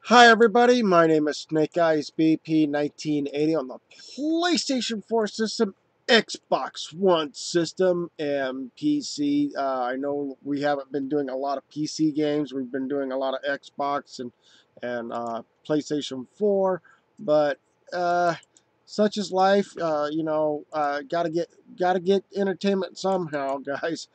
Hi everybody, my name is Snake Eyes BP1980 on the PlayStation 4 system, Xbox One system, and PC. I know we haven't been doing a lot of PC games. We've been doing a lot of Xbox and PlayStation 4, but such is life. Gotta get entertainment somehow, guys.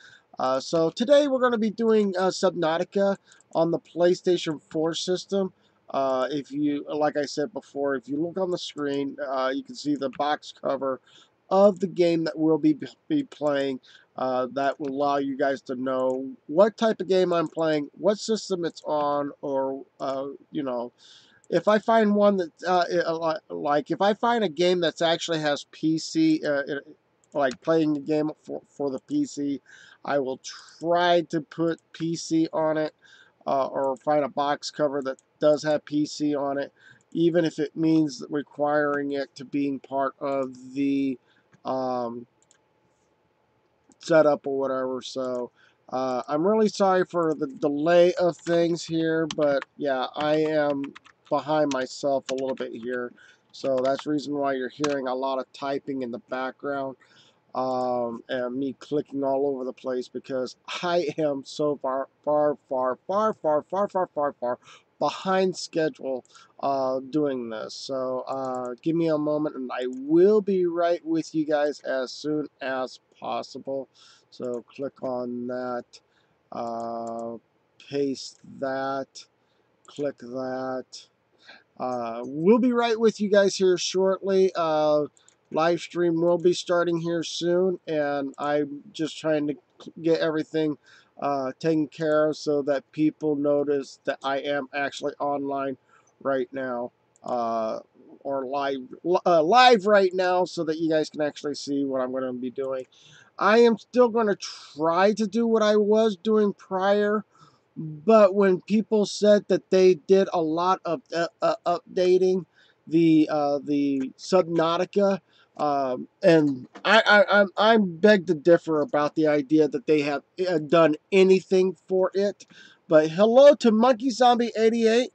So today we're going to be doing Subnautica on the PlayStation 4 system. If you, like I said before, if you look on the screen, you can see the box cover of the game that we'll be playing. That will allow you guys to know what type of game I'm playing, what system it's on, or if I find one that like if I find a game that's actually has PC, like playing the game for the PC, I will try to put PC on it. Or find a box cover that does have PC on it, even if it means requiring it to being part of the setup or whatever. So I'm really sorry for the delay of things here, but yeah, I am behind myself a little bit here. So that's the reason why you're hearing a lot of typing in the background. And me clicking all over the place because I am so far behind schedule doing this. So give me a moment and I will be right with you guys as soon as possible. So click on that, paste that, click that. We'll be right with you guys here shortly. Live stream will be starting here soon, and I'm just trying to get everything taken care of so that people notice that I am actually online right now, or live right now, so that you guys can actually see what I'm going to be doing. I am still going to try to do what I was doing prior. But when people said that they did a lot of updating the Subnautica, and I beg to differ about the idea that they have done anything for it. But hello to Monkey Zombie 88,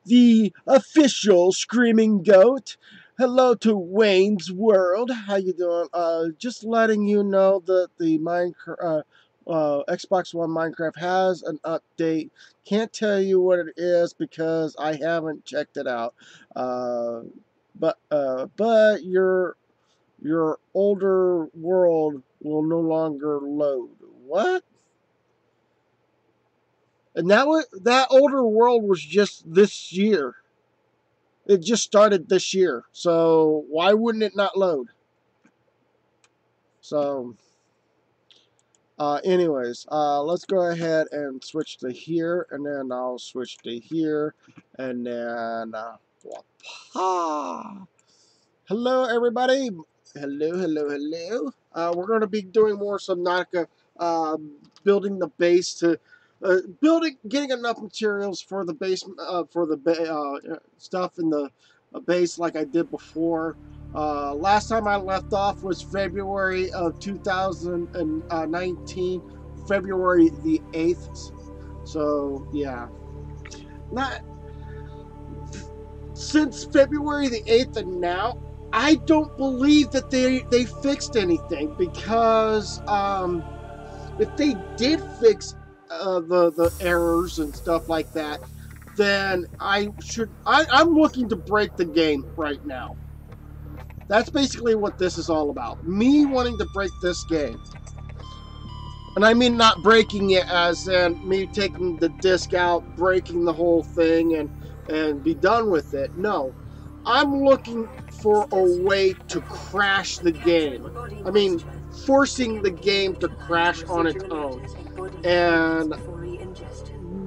the official screaming goat. Hello to Wayne's World. How you doing? Just letting you know that the Minecraft. Xbox One Minecraft has an update. Can't tell you what it is because I haven't checked it out. But your older world will no longer load. What? And that older world was just this year. It just started this year. So why wouldn't it not load? So anyways, let's go ahead and switch to here, and then I'll switch to here, and then hello everybody. Hello. We're going to be doing more Subnautica, building the base to getting enough materials for the base, for the stuff in the base like I did before. Last time I left off was February of 2019, February the 8th. So yeah, not since February the 8th and now, I don't believe that they fixed anything, because if they did fix the errors and stuff like that, then I'm looking to break the game right now. That's basically what this is all about. Me wanting to break this game. And I mean not breaking it as in me taking the disc out, breaking the whole thing, and be done with it. No. I'm looking for a way to crash the game. I mean, forcing the game to crash on its own. And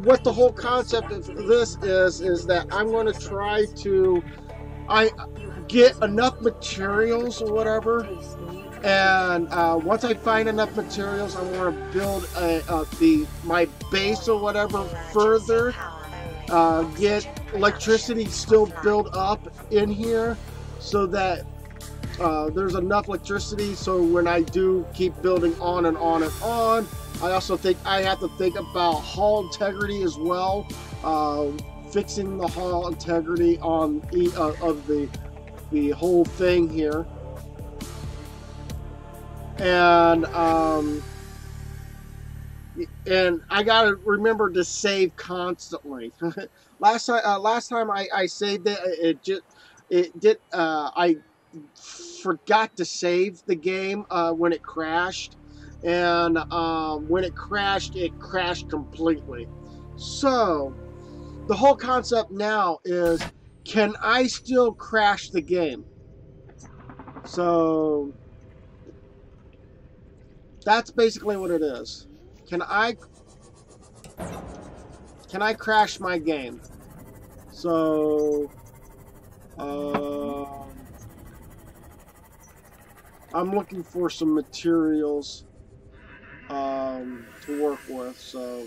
what the whole concept of this is that I'm going to try to get enough materials or whatever, and once I find enough materials, I'm going to build my base or whatever further, get electricity still built up in here so that there's enough electricity so when I do keep building on and on and on. I also think I have to think about hull integrity as well, fixing the hull integrity on of the whole thing here. And I gotta remember to save constantly. last time I saved it, I forgot to save the game when it crashed, and when it crashed completely. So the whole concept now is, can I still crash the game? So that's basically what it is. Can I crash my game? So I'm looking for some materials to work with. So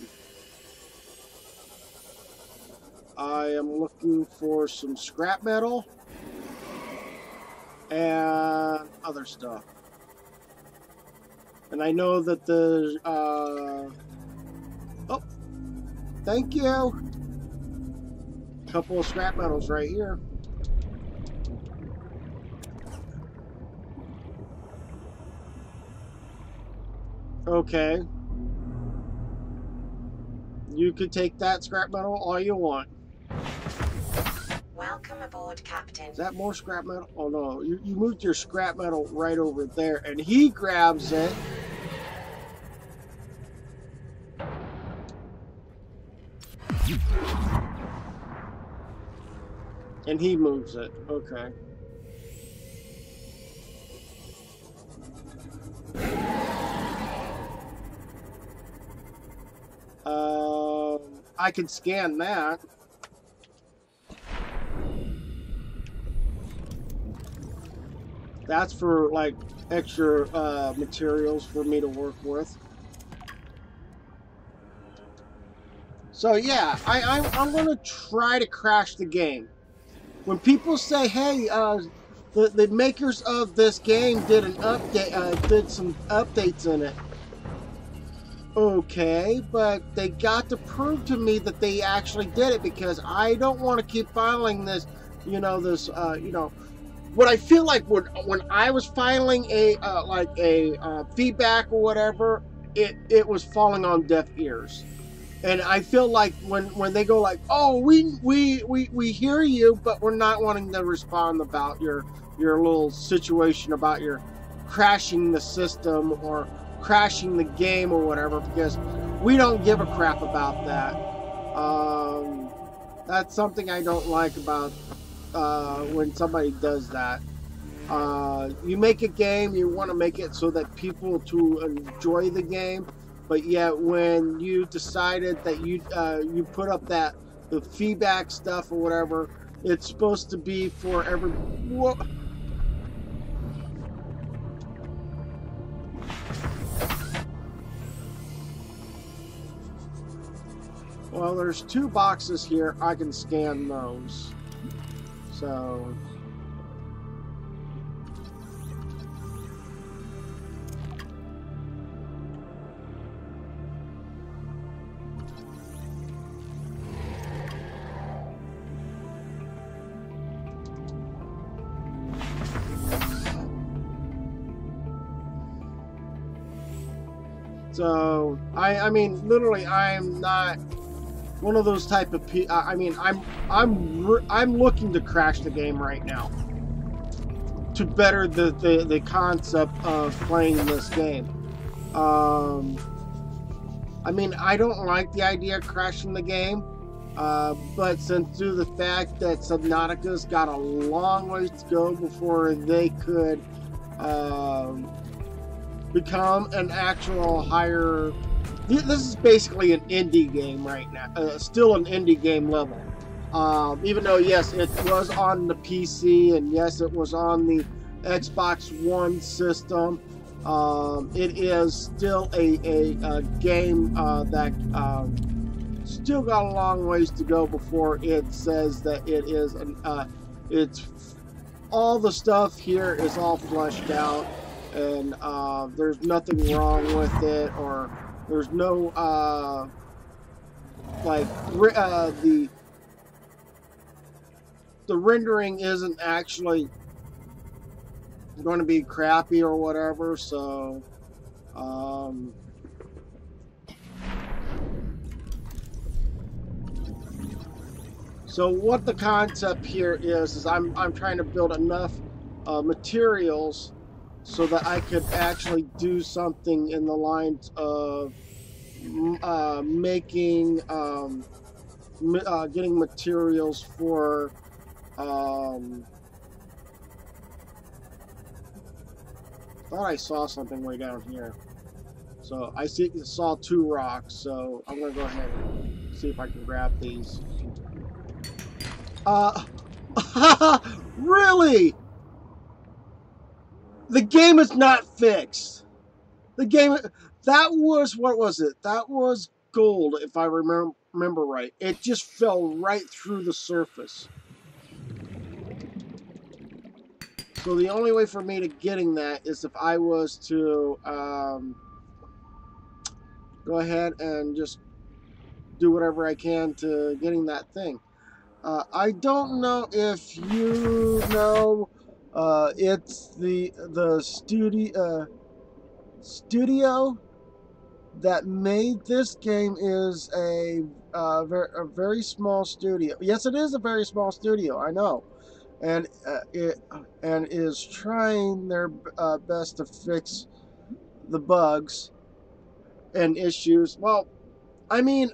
I am looking for some scrap metal and other stuff. And I know that the oh, thank you. Couple of scrap metals right here. Okay. You could take that scrap metal all you want. Welcome aboard, Captain. Is that more scrap metal? Oh no, you moved your scrap metal right over there, and he grabs it. And he moves it. Okay. I can scan that. That's for like extra materials for me to work with. So yeah, I'm gonna try to crash the game. When people say, "Hey, the makers of this game did an update, did some updates in it," okay, but they got to prove to me that they actually did it, because I don't want to keep filing this, you know, what I feel like when I was filing a feedback or whatever, it was falling on deaf ears. And I feel like when they go like, "Oh, we hear you, but we're not wanting to respond about your little situation about your crashing the system or crashing the game or whatever," because we don't give a crap about that. That's something I don't like about when somebody does that. You make a game, you want to make it so that people to enjoy the game. But yet, when you decided that you put up the feedback stuff or whatever, it's supposed to be for every. Whoa. Well, there's 2 boxes here. I can scan those. So. So I mean, literally, I am not one of those type of people. I mean, I'm looking to crash the game right now to better the concept of playing this game. I mean, I don't like the idea of crashing the game, but since due to the fact that Subnautica's got a long ways to go before they could become an actual higher. This is basically an indie game right now, still an indie game level. Even though, yes, it was on the PC, and yes, it was on the Xbox One system, it is still a game that still got a long ways to go before it says that it is it's all the stuff here is all fleshed out, and there's nothing wrong with it, or there's no the rendering isn't actually going to be crappy or whatever, so so what the concept here is I'm trying to build enough materials so that I could actually do something in the lines of making getting materials for thought I saw something way down here. So I saw 2 rocks, so I'm gonna go ahead and see if I can grab these. Really? The game is not fixed. The game, that was, what was it? That was gold, if I remember right. It just fell right through the surface. So the only way for me to getting that is if I was to go ahead and just do whatever I can to getting that thing. I don't know if you know, it's the studio that made this game is a very small studio. Yes, it is a very small studio, I know. And it is trying their best to fix the bugs and issues. Well, I mean,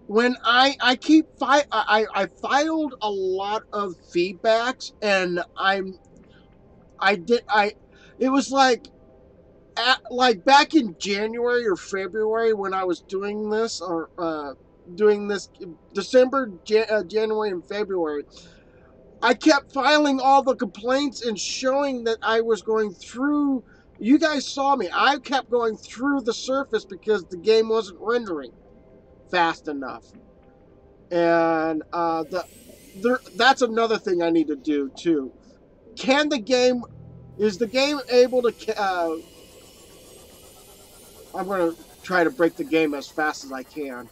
when I filed a lot of feedbacks, and it was like back in January or February when I was doing this, or December, January, and February. I kept filing all the complaints and showing that I was going through. You guys saw me. I kept going through the surface because the game wasn't rendering fast enough. And that's another thing I need to do too. Is the game able to? I'm going to try to break the game as fast as I can.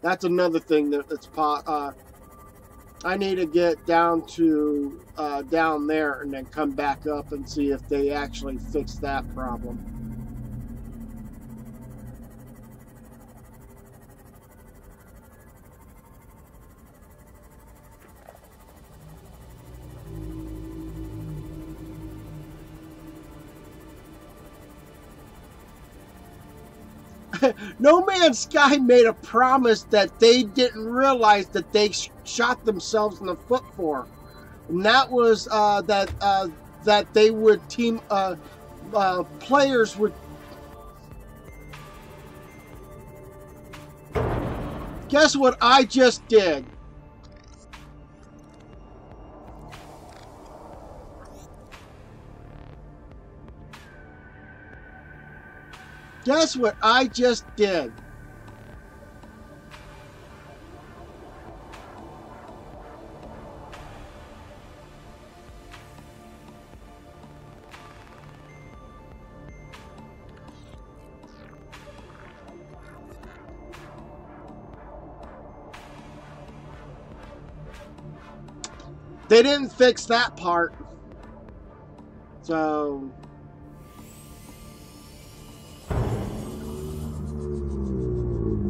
That's another thing that's I need to get down to down there and then come back up and see if they actually fix that problem. No Man's Sky made a promise that they didn't realize that they shot themselves in the foot for, and that was that they would players would. Guess what I just did? Guess what I just did? They didn't fix that part. So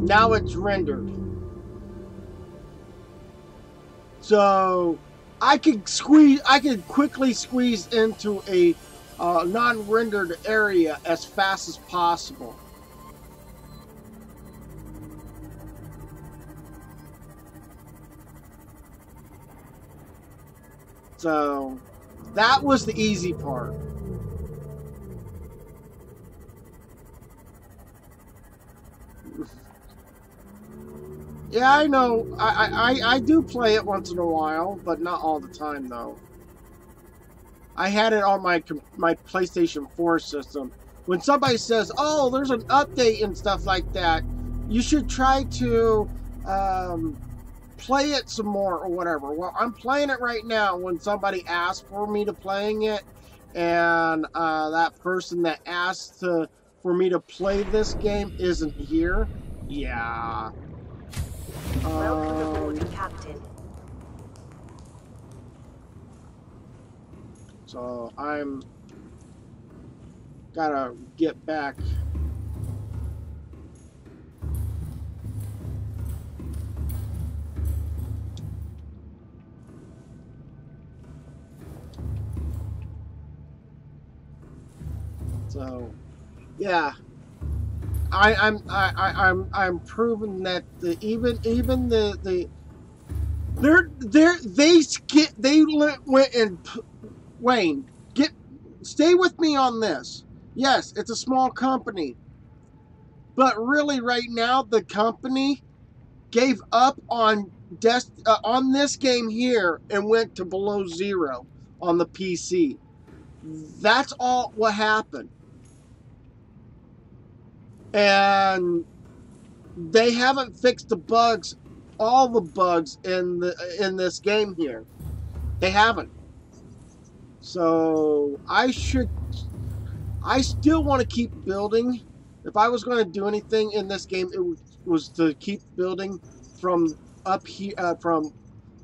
now it's rendered. So I could quickly squeeze into a non-rendered area as fast as possible. So that was the easy part. Yeah, I know. I do play it once in a while, but not all the time though. I had it on my PlayStation 4 system. When somebody says, "Oh, there's an update and stuff like that," you should try to play it some more or whatever. Well, I'm playing it right now when somebody asks for me to playing it, and that person that asked for me to play this game isn't here. Yeah. Welcome aboard the Captain. detected. So I'm gotta get back. So yeah, I'm proving that even they went and Wayne, stay with me on this. Yes, it's a small company, but really right now the company gave up on on this game here and went to below zero on the PC. That's all what happened. And they haven't fixed the bugs, all the bugs in this game here. They haven't. So I still want to keep building. If I was going to do anything in this game, it was to keep building from up here, from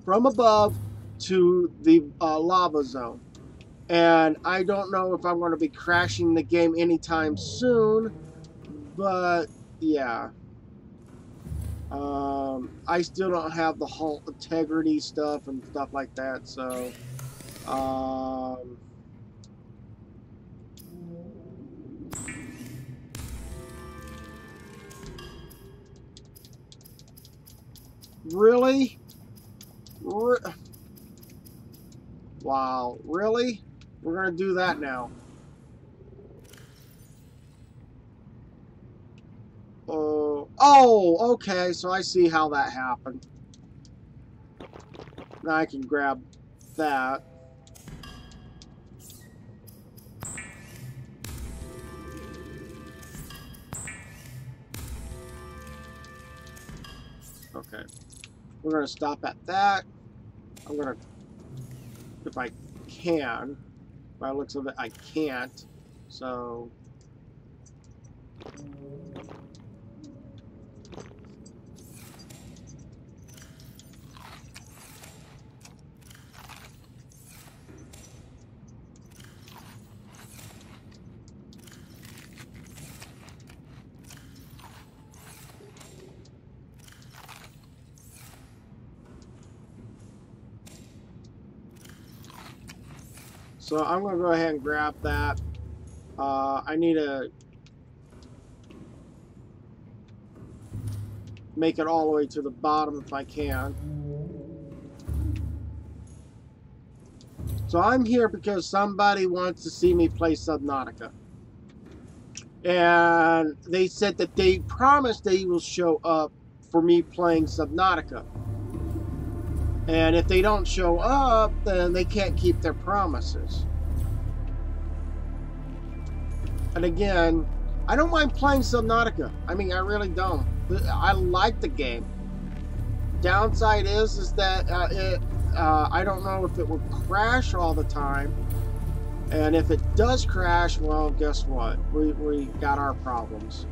above to the lava zone. And I don't know if I'm going to be crashing the game anytime soon, but yeah. I still don't have the whole integrity stuff and stuff like that, so really? Wow, really? We're gonna do that now. Oh, okay, so I see how that happened. Now I can grab that. Okay. We're gonna stop at that. I'm gonna, if I can, by the looks of it, I can't. So I'm going to go ahead and grab that. I need to make it all the way to the bottom if I can. So I'm here because somebody wants to see me play Subnautica. And they said that they promised they will show up for me playing Subnautica. And if they don't show up, then they can't keep their promises. And again, I don't mind playing Subnautica. I mean, I really don't. I like the game. Downside is that I don't know if it will crash all the time. And if it does crash, well, guess what? We got our problems.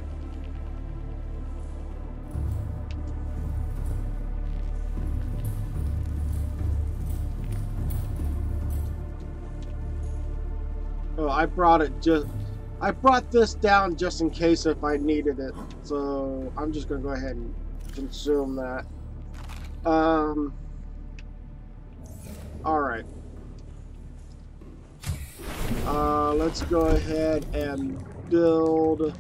Oh, I brought this down just in case if I needed it. So I'm just gonna go ahead and consume that. Alright. Let's go ahead and build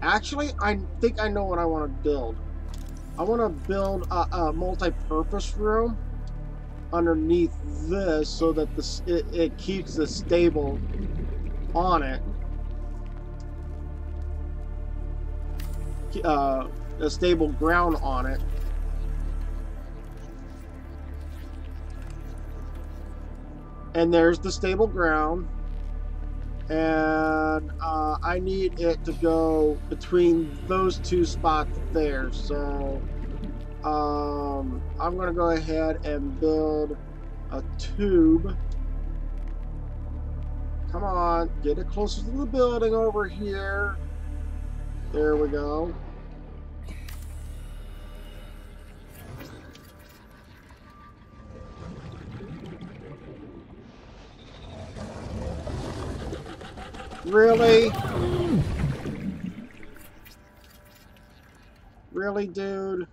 actually, I think I know what I want to build. I want to build a multi-purpose room underneath this so that it keeps the stable on it. A stable ground on it. And there's the stable ground. And I need it to go between those two spots there. So I'm going to go ahead and build a tube. Come on, get it closer to the building over here. There we go. Really? Really, dude?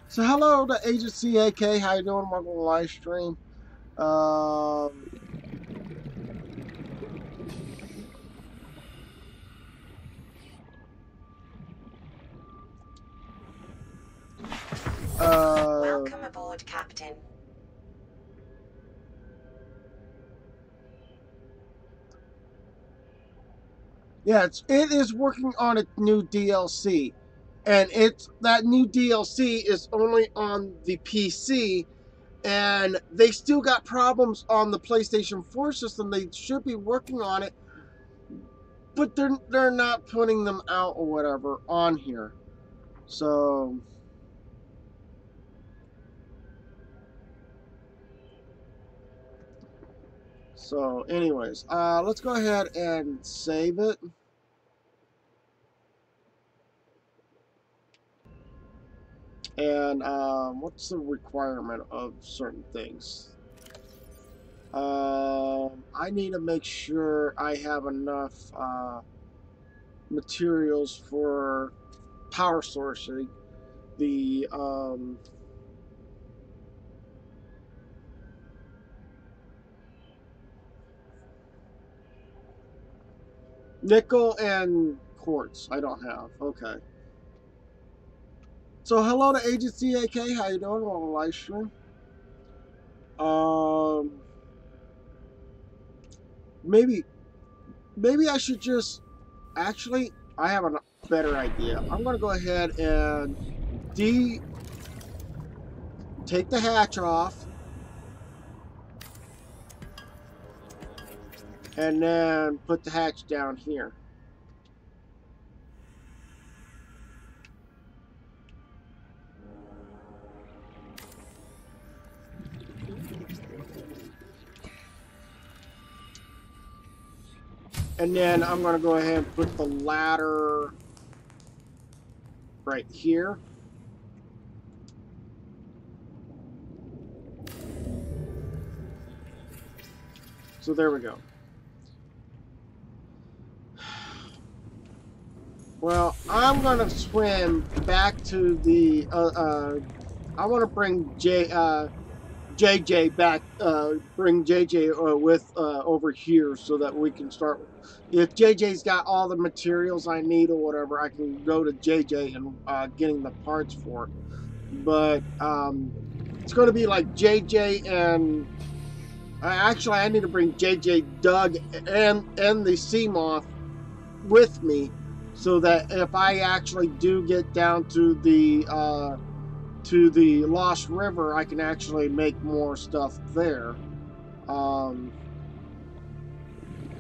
So hello to Agency AK, how you doing? Welcome to the live stream. Welcome aboard, Captain. Yeah, it is working on a new DLC. And that new DLC is only on the PC, and they still got problems on the PlayStation 4 system. They should be working on it, but they're not putting them out or whatever on here. So anyways, let's go ahead and save it. And what's the requirement of certain things? I need to make sure I have enough materials for power sourcing. The nickel and quartz I don't have. Okay. So hello to Agency AK, how you doing? On a live stream. Maybe I should just actually I have a better idea. I'm gonna go ahead and take the hatch off and then put the hatch down here. And then I'm going to go ahead and put the ladder right here. So there we go. Well, I'm going to swim back to the... I want to bring JJ back, bring JJ with over here so that we can start. If JJ's got all the materials I need or whatever, I can go to JJ and getting the parts for it. But it's going to be like JJ and actually I need to bring JJ, Doug, and the Seamoth with me so that if I actually do get down to the Lost River, I can actually make more stuff there.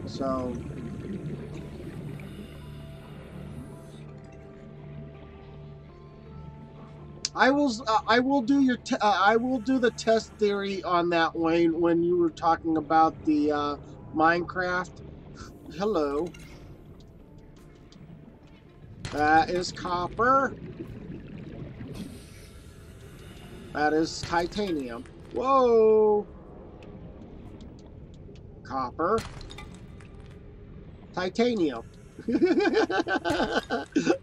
So I will do your I will do the test theory on that, Wayne, when you were talking about the Minecraft. Hello. That is copper. That is titanium. Whoa! Copper. Titanium.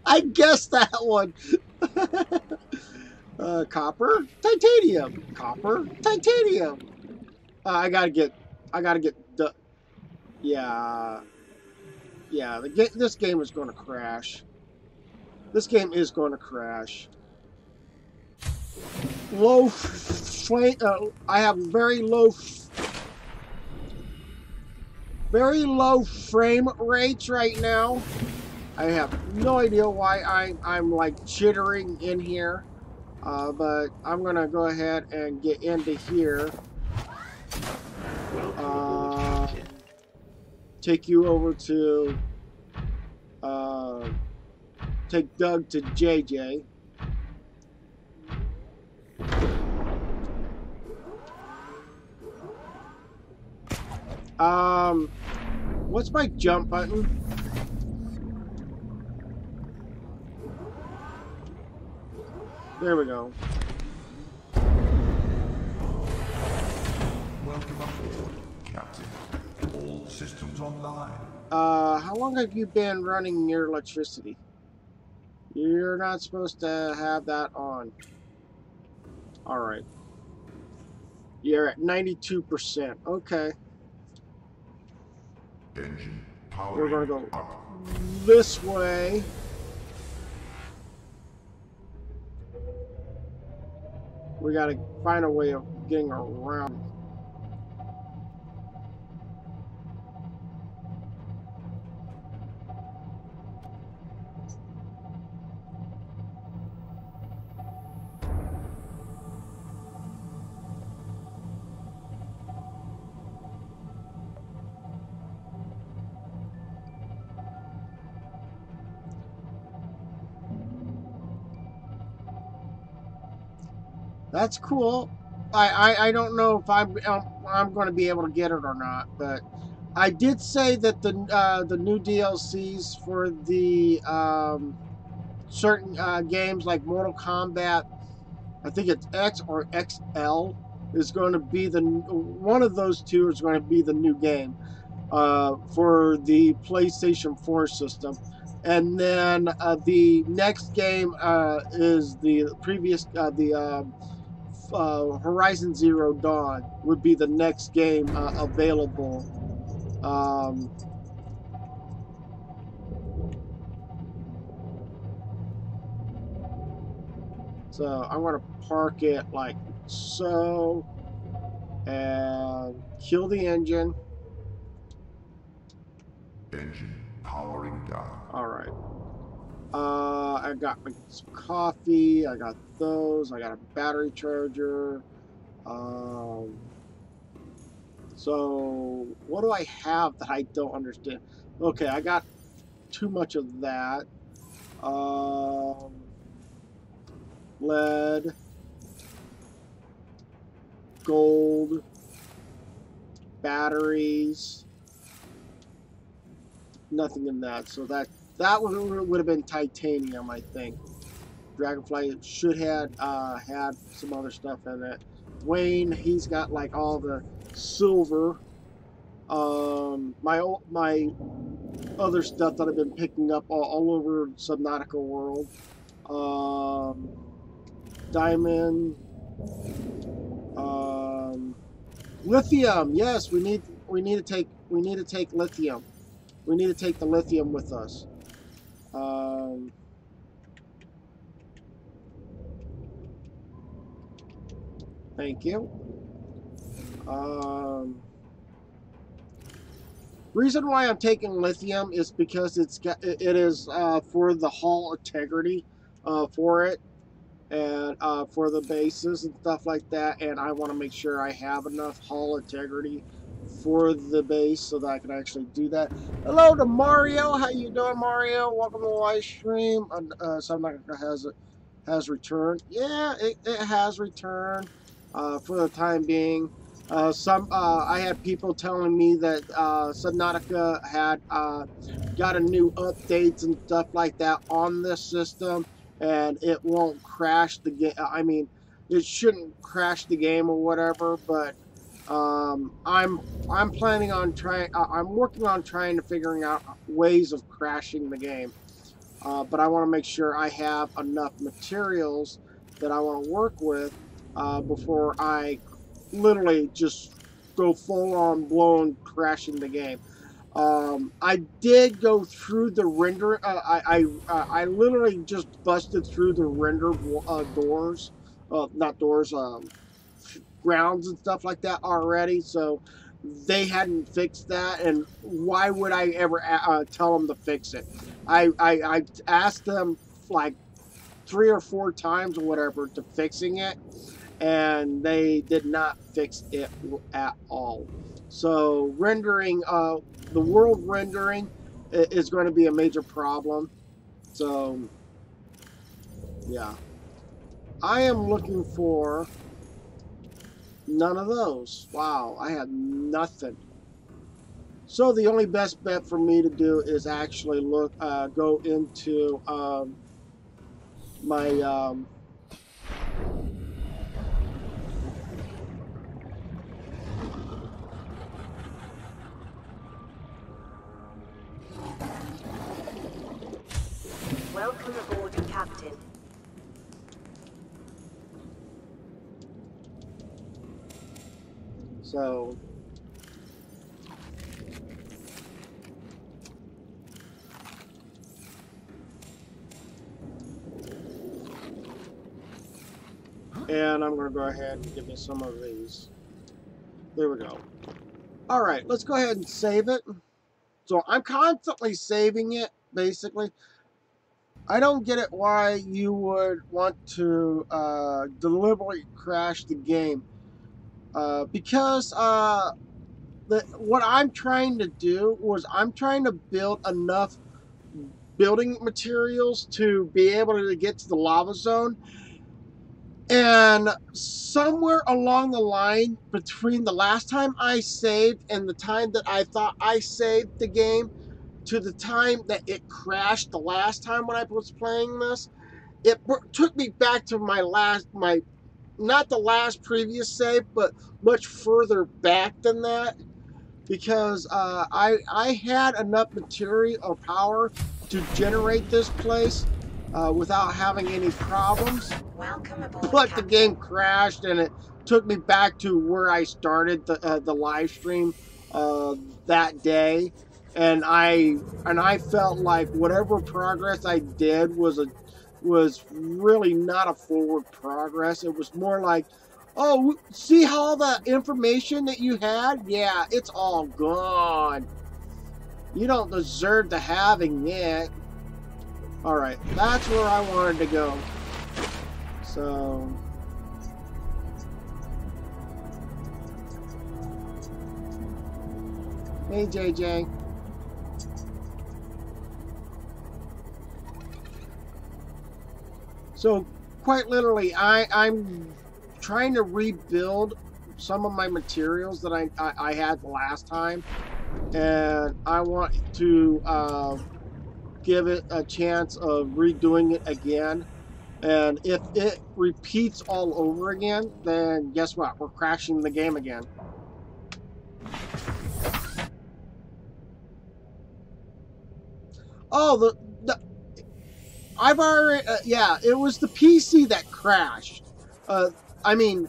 I guessed that one. Copper. Titanium. Copper. Titanium. I gotta get the... Yeah. Yeah, this game is going to crash. This game is going to crash. Low frame. I have very low frame rates right now. I have no idea why I'm like chittering in here, but I'm gonna go ahead and get into here. Take you over to take Doug to JJ. What's my jump button? There we go. Welcome aboard, Captain. All systems online. How long have you been running your electricity? You're not supposed to have that on. Alright. You're at 92%. Okay. Engine We're powering gonna go up. this way. We gotta find a way of getting around. That's cool. I don't know if I'm going to be able to get it or not, but I did say that the new DLCs for the certain games like Mortal Kombat, I think it's X or XL, is going to be one of those two is going to be the new game for the PlayStation 4 system. And then the next game is the previous Horizon Zero Dawn would be the next game available. So I'm going to park it like so and kill the engine. Engine powering down. All right. I got some coffee. I got those. I got a battery charger. So what do I have that I don't understand? Okay, I got too much of that. Lead, gold, batteries, nothing in that. So that would have been titanium, I think. Dragonfly should have had some other stuff in it. Wayne, he's got like all the silver. My other stuff that I've been picking up all over Subnautica world. Diamond, lithium. Yes, we need to take lithium. We need to take the lithium with us. Thank you. Reason why I'm taking lithium is because it is for the hull integrity for it, and for the bases and stuff like that, and I want to make sure I have enough hull integrity for the base so that I can actually do that. Hello to Mario. How you doing, Mario? Welcome to the live stream. Subnautica has returned. Yeah, it has returned for the time being. I had people telling me that Subnautica had got a new updates and stuff like that on this system, and it won't crash the game. I mean, it shouldn't crash the game or whatever, but I'm planning on trying. I'm working on trying to figuring out ways of crashing the game. But I want to make sure I have enough materials that I want to work with before I literally just go full on blown crashing the game. I did go through the render. I literally just busted through the render doors, not doors, grounds and stuff like that already. So they hadn't fixed that, and why would I ever tell them to fix it? I asked them like 3 or 4 times or whatever to fixing it, and they did not fix it at all. So rendering, the world rendering is going to be a major problem. So yeah, I am looking for none of those. Wow, I had nothing. So the only best bet for me to do is actually go into my Welcome aboard, Captain. so. And I'm going to go ahead and give me some of these. There we go. Alright, let's go ahead and save it. So I'm constantly saving it, basically. I don't get it why you would want to deliberately crash the game. Because what I'm trying to do was I'm trying to build enough building materials to be able to get to the lava zone. And somewhere along the line between the last time I saved and the time that I thought I saved the game to the time that it crashed the last time when I was playing this, it took me back to not the last previous save, but much further back than that, because I had enough material or power to generate this place without having any problems. Welcome aboard, But Captain. the game crashed, and it took me back to where I started the live stream that day, and I felt like whatever progress I did was really not a forward progress. It was more like, oh, see all the information that you had? Yeah, it's all gone. You don't deserve to having it. All right, that's where I wanted to go. So hey, JJ. So quite literally, I'm trying to rebuild some of my materials that I had the last time, and I want to give it a chance of redoing it again. And if it repeats all over again, then guess what? We're crashing the game again. Oh, I've already, yeah, it was the PC that crashed. I mean,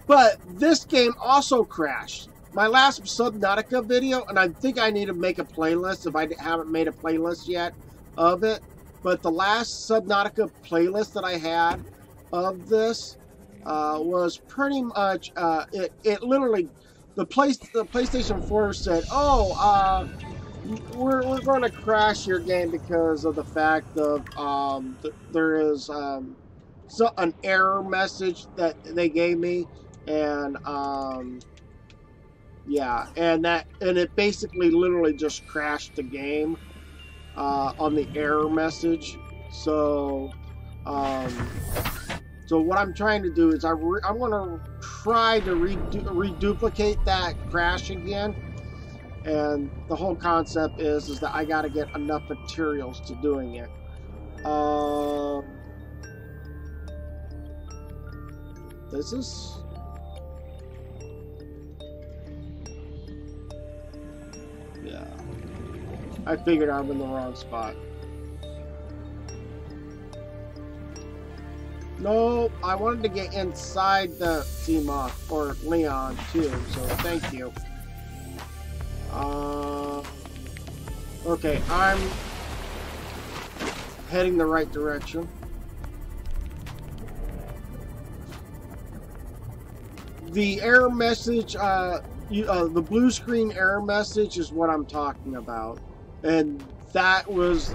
but this game also crashed. My last Subnautica video, and I think I need to make a playlist if I haven't made a playlist yet of it. But the last Subnautica playlist that I had of this was pretty much, it literally, the PlayStation 4 said, oh, we're going to crash your game because of the fact of there is an error message that they gave me, and yeah, and it basically literally just crashed the game on the error message. So so what I'm trying to do is I'm going to try to reduplicate that crash again. And the whole concept is that I got to get enough materials to doing it. This is... yeah. I figured I'm in the wrong spot. No, I wanted to get inside the Seamoth, or Leon, too, so thank you. Okay, I'm heading the right direction. The error message the blue screen error message is what I'm talking about, and that was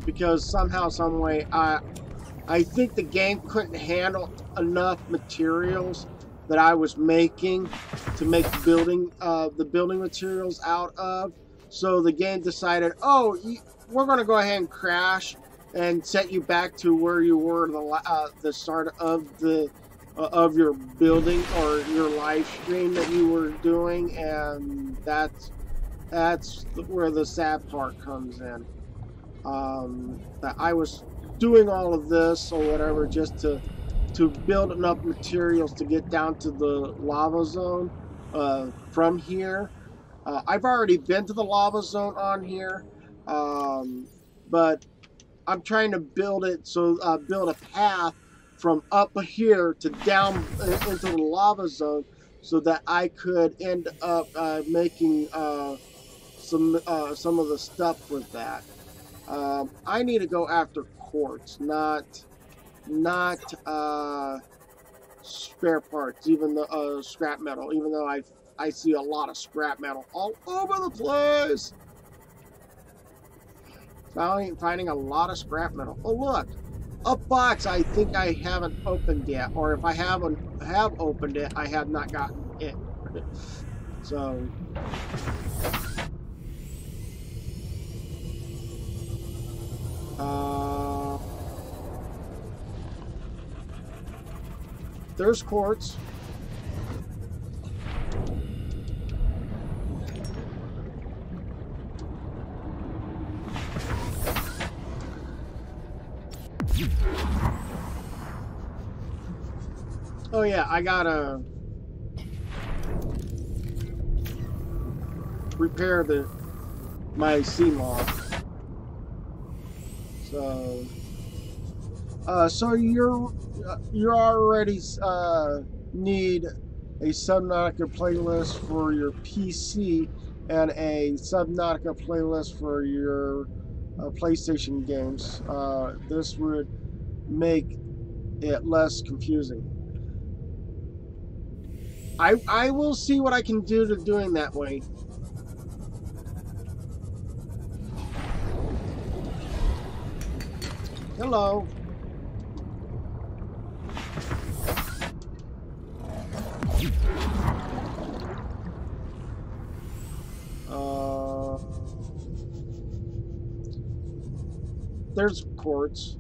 because somehow, some way, I think the game couldn't handle enough materials that I was making to make the building materials out of. So the game decided, oh, we're going to go ahead and crash and set you back to where you were the start of your building or your live stream that you were doing, and that's where the sad part comes in. That I was doing all of this or whatever just to build enough materials to get down to the lava zone from here. I've already been to the lava zone on here, but I'm trying to build it so build a path from up here to down into the lava zone so that I could end up making some of the stuff with that. I need to go after quartz, not spare parts, even the scrap metal, even though I see a lot of scrap metal all over the place. Finding a lot of scrap metal. Oh, look, a box I think I haven't opened yet, or if I have opened it, I have not gotten it. So there's quartz. Oh yeah, I gotta repair my sea moth. So you're already need a Subnautica playlist for your PC and a Subnautica playlist for your PlayStation games. This would make it less confusing. I will see what I can do to doing that way. Hello. There's quartz.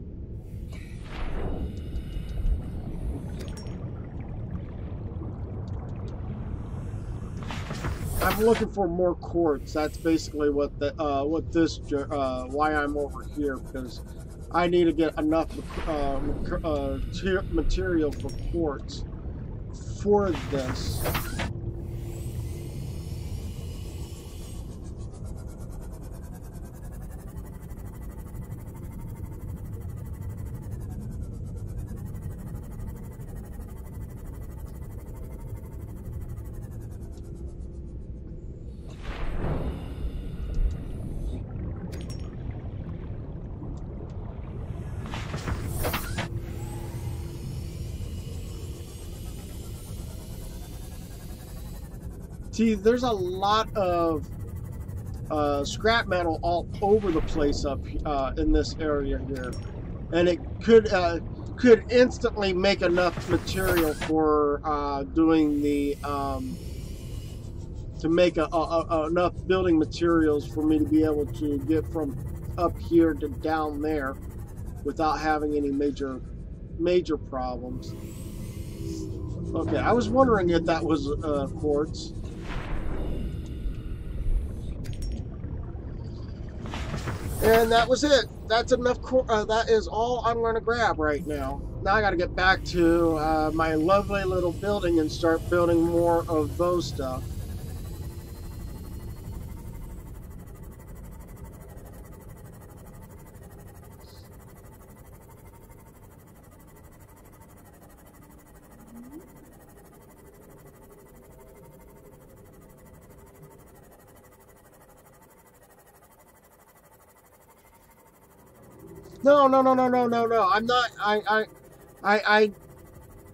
I'm looking for more quartz. That's basically what why I'm over here, because I need to get enough material for quartz for this. See, there's a lot of scrap metal all over the place up in this area here, and it could instantly make enough material for doing the to make enough building materials for me to be able to get from up here to down there without having any major problems. Okay, I was wondering if that was quartz. And that was it. That's enough. That is all I'm going to grab right now. Now I got to get back to my lovely little building and start building more of those stuff. No. I'm not.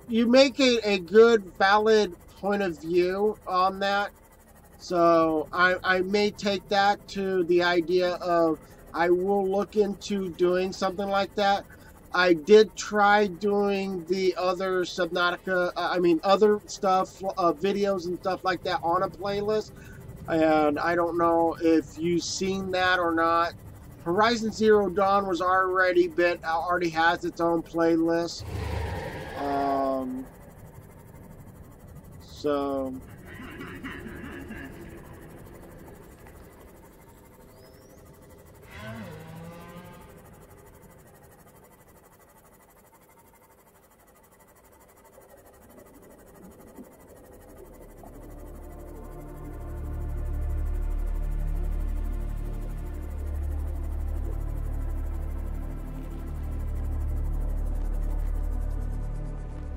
You make a good, valid point of view on that. So I may take that to the idea of I will look into doing something like that. I did try doing the other Subnautica, other stuff, videos and stuff like that on a playlist. And I don't know if you've seen that or not. Horizon Zero Dawn was already has its own playlist. So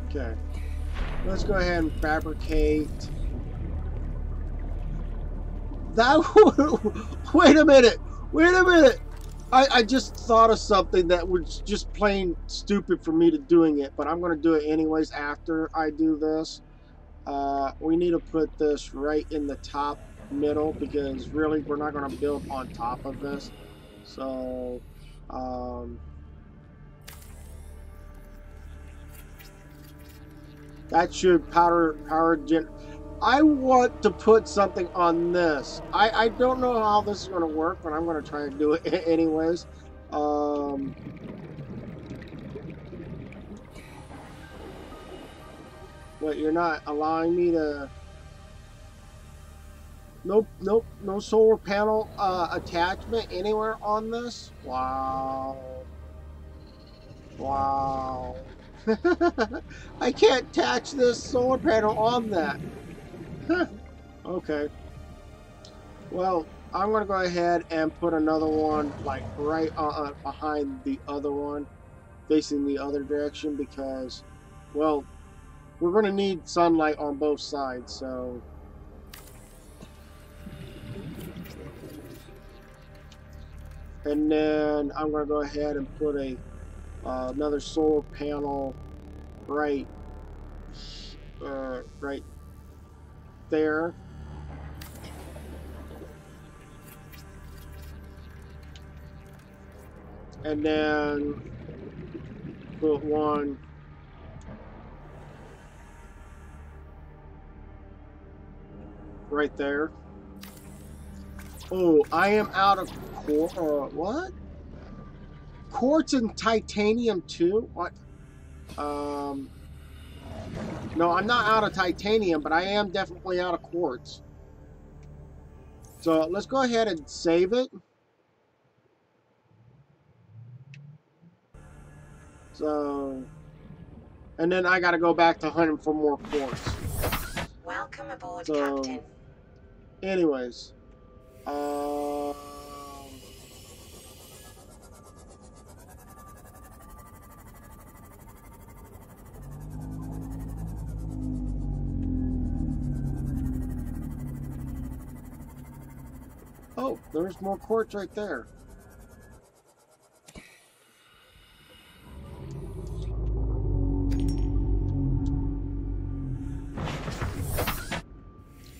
okay, let's go ahead and fabricate that. Wait a minute. I just thought of something that was just plain stupid for me to doing it, but I'm going to do it anyways after I do this. We need to put this right in the top middle because really we're not going to build on top of this. So, that should power gen. I want to put something on this. I don't know how this is going to work, but I'm going to try and do it anyways. But you're not allowing me to... Nope, no solar panel attachment anywhere on this? Wow. I can't attach this solar panel on that. Okay. Well, I'm going to go ahead and put another one like right behind the other one, facing the other direction because, well, we're going to need sunlight on both sides, so... And then I'm going to go ahead and put another solar panel right there. And then put one right there. Oh, I am out of what? Quartz and titanium too? What? No, I'm not out of titanium, but I am definitely out of quartz. So let's go ahead and save it. So, and then I gotta go back to hunting for more quartz. Welcome aboard, Captain. Anyways, oh, there's more quartz right there.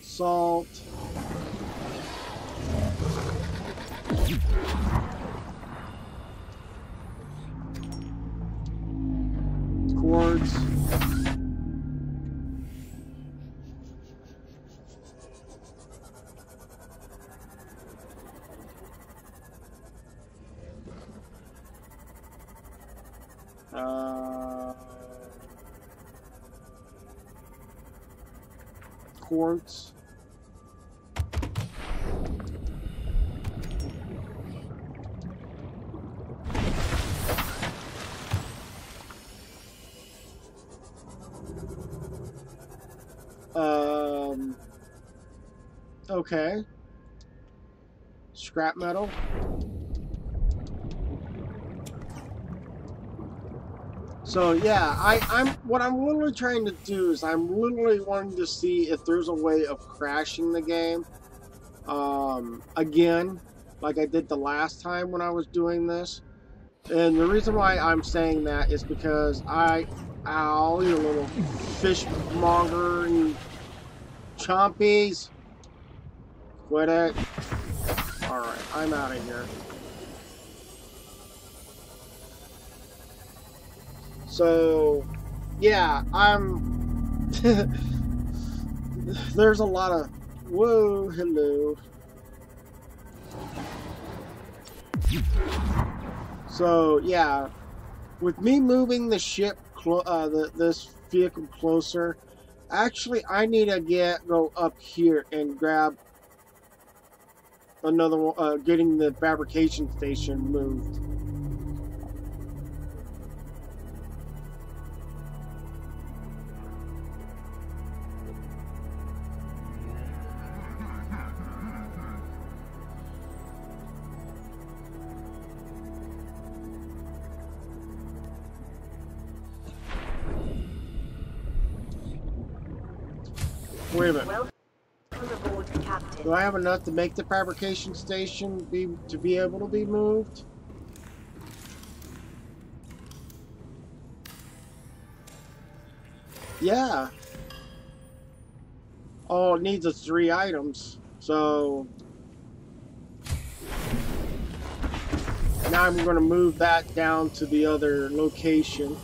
Salt. Quartz. Quartz. Okay. Scrap metal. So yeah, what I'm literally trying to do is I'm literally wanting to see if there's a way of crashing the game. Again, like I did the last time when I was doing this. And the reason why I'm saying that is because ow, you little fishmonger and chompies. Quit it. Alright, I'm out of here. So, yeah, I'm... There's a lot of... Whoa, hello. So, yeah, with me moving the ship, this vehicle closer, actually, I need to go up here and grab another one, getting the fabrication station moved. Wait a minute. Welcome aboard, Captain. Do I have enough to make the fabrication station be able to be moved? Yeah. All it needs is 3 items. So now I'm going to move that down to the other location.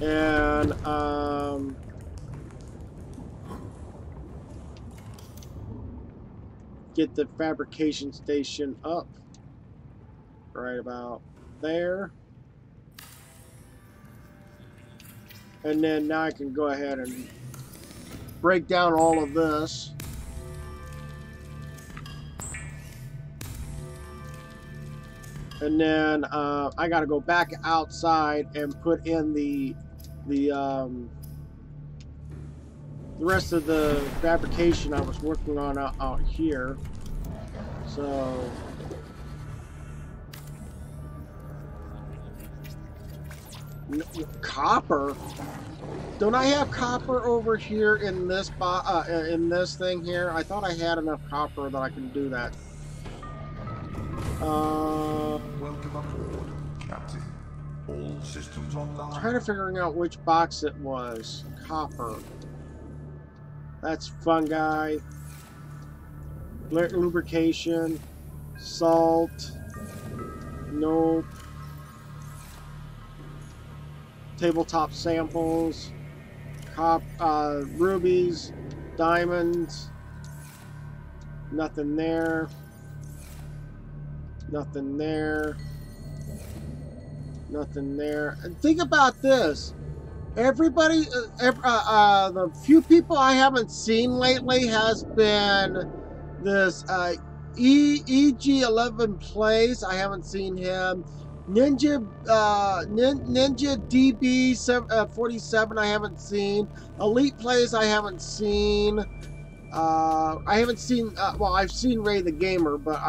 And get the fabrication station up right about there. And then now I can go ahead and break down all of this. And then I got to go back outside and put in the rest of the fabrication I was working on out here. So copper. Don't I have copper over here in this thing here? I thought I had enough copper that I can do that. Welcome aboard, Captain. All systems online. Trying to figuring out which box it was. Copper. That's fungi. Lubrication. Salt. Nope. Tabletop samples. Rubies. Diamonds. Nothing there. Nothing there. Nothing there. And think about this. Everybody, the few people I haven't seen lately has been this EG11 Plays. I haven't seen him. Ninja DB 47 I haven't seen. Elite Plays I haven't seen. I haven't seen. Well, I've seen Ray the Gamer, but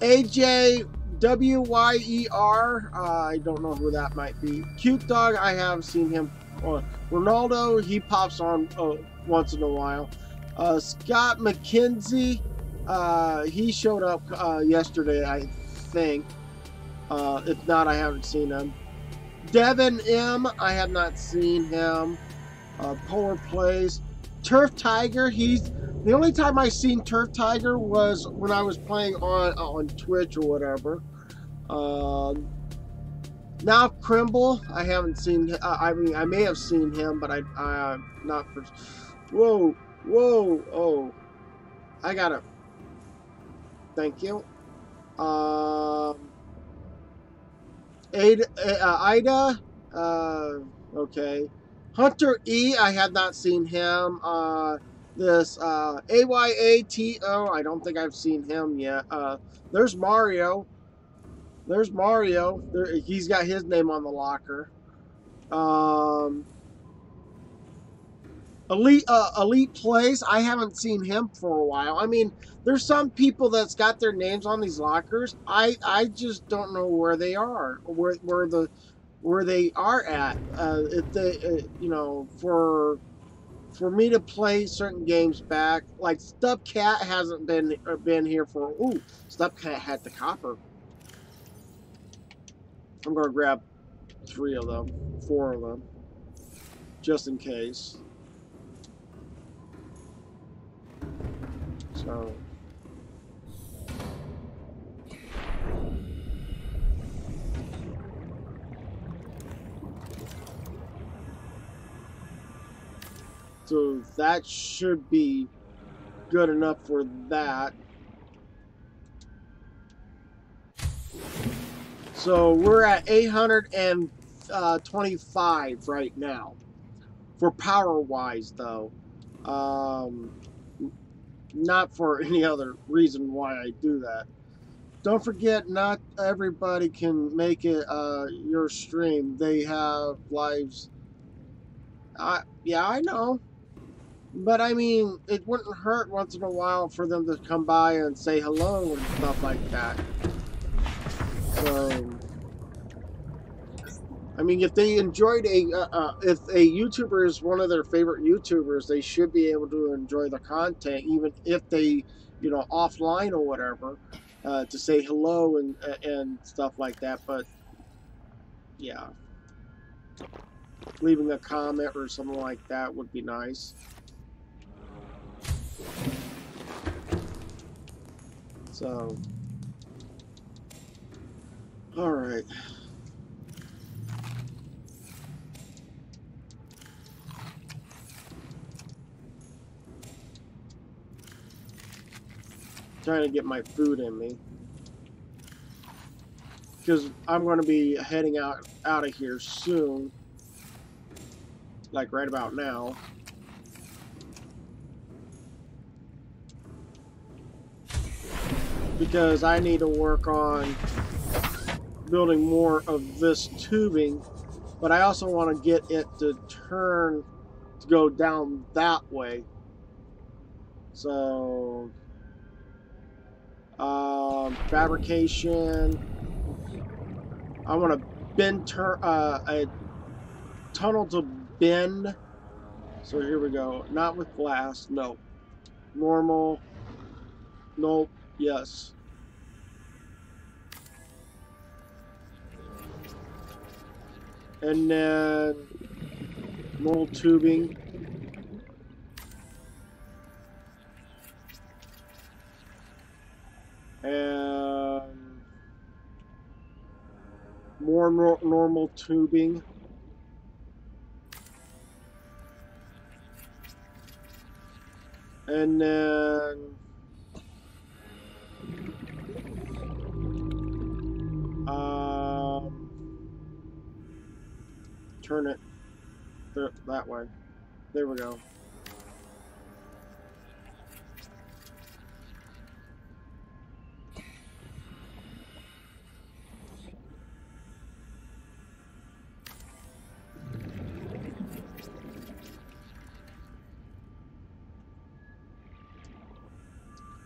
AJ WYER, I don't know who that might be. Cute Dog, I have seen him. Ronaldo, he pops on once in a while. Scott McKenzie, he showed up yesterday, I think. If not, I haven't seen him. Devin M, I have not seen him. Polar Plays. Turf Tiger, the only time I seen Turf Tiger was when I was playing on Twitch or whatever. Now Crimble, I haven't seen. I mean, I may have seen him, but I not for. Whoa, oh, I gotta. Thank you. Ida, okay. Hunter E, I have not seen him. This AYATO, I don't think I've seen him yet. There's Mario. There's Mario. He's got his name on the locker. Elite Plays. I haven't seen him for a while. I mean, there's some people that's got their names on these lockers. I just don't know where they are, where they are at. If they, you know, for me to play certain games back, like Stubcat hasn't been here for. Ooh, Stubcat had the copper. I'm gonna grab 3 of them, 4 of them, just in case. So. So that should be good enough for that. So we're at 825 right now. For power-wise, though. Not for any other reason why I do that. Don't forget, not everybody can make it your stream. They have lives. Yeah, I know. But I mean, it wouldn't hurt once in a while for them to come by and say hello and stuff like that. So, I mean, if they enjoyed if a YouTuber is one of their favorite YouTubers, they should be able to enjoy the content, even if they, you know, offline or whatever, to say hello and stuff like that. But yeah, leaving a comment or something like that would be nice. So, all right. Trying to get my food in me, because I'm going to be heading out of here soon, like right about now. Because I need to work on building more of this tubing, but I also want to get it to turn to go down that way. So, fabrication. I want to bend a tunnel to bend. So here we go. Not with glass. No. Normal. Nope. Yes. And then mold tubing. And more normal tubing. And then turn it that way. There we go.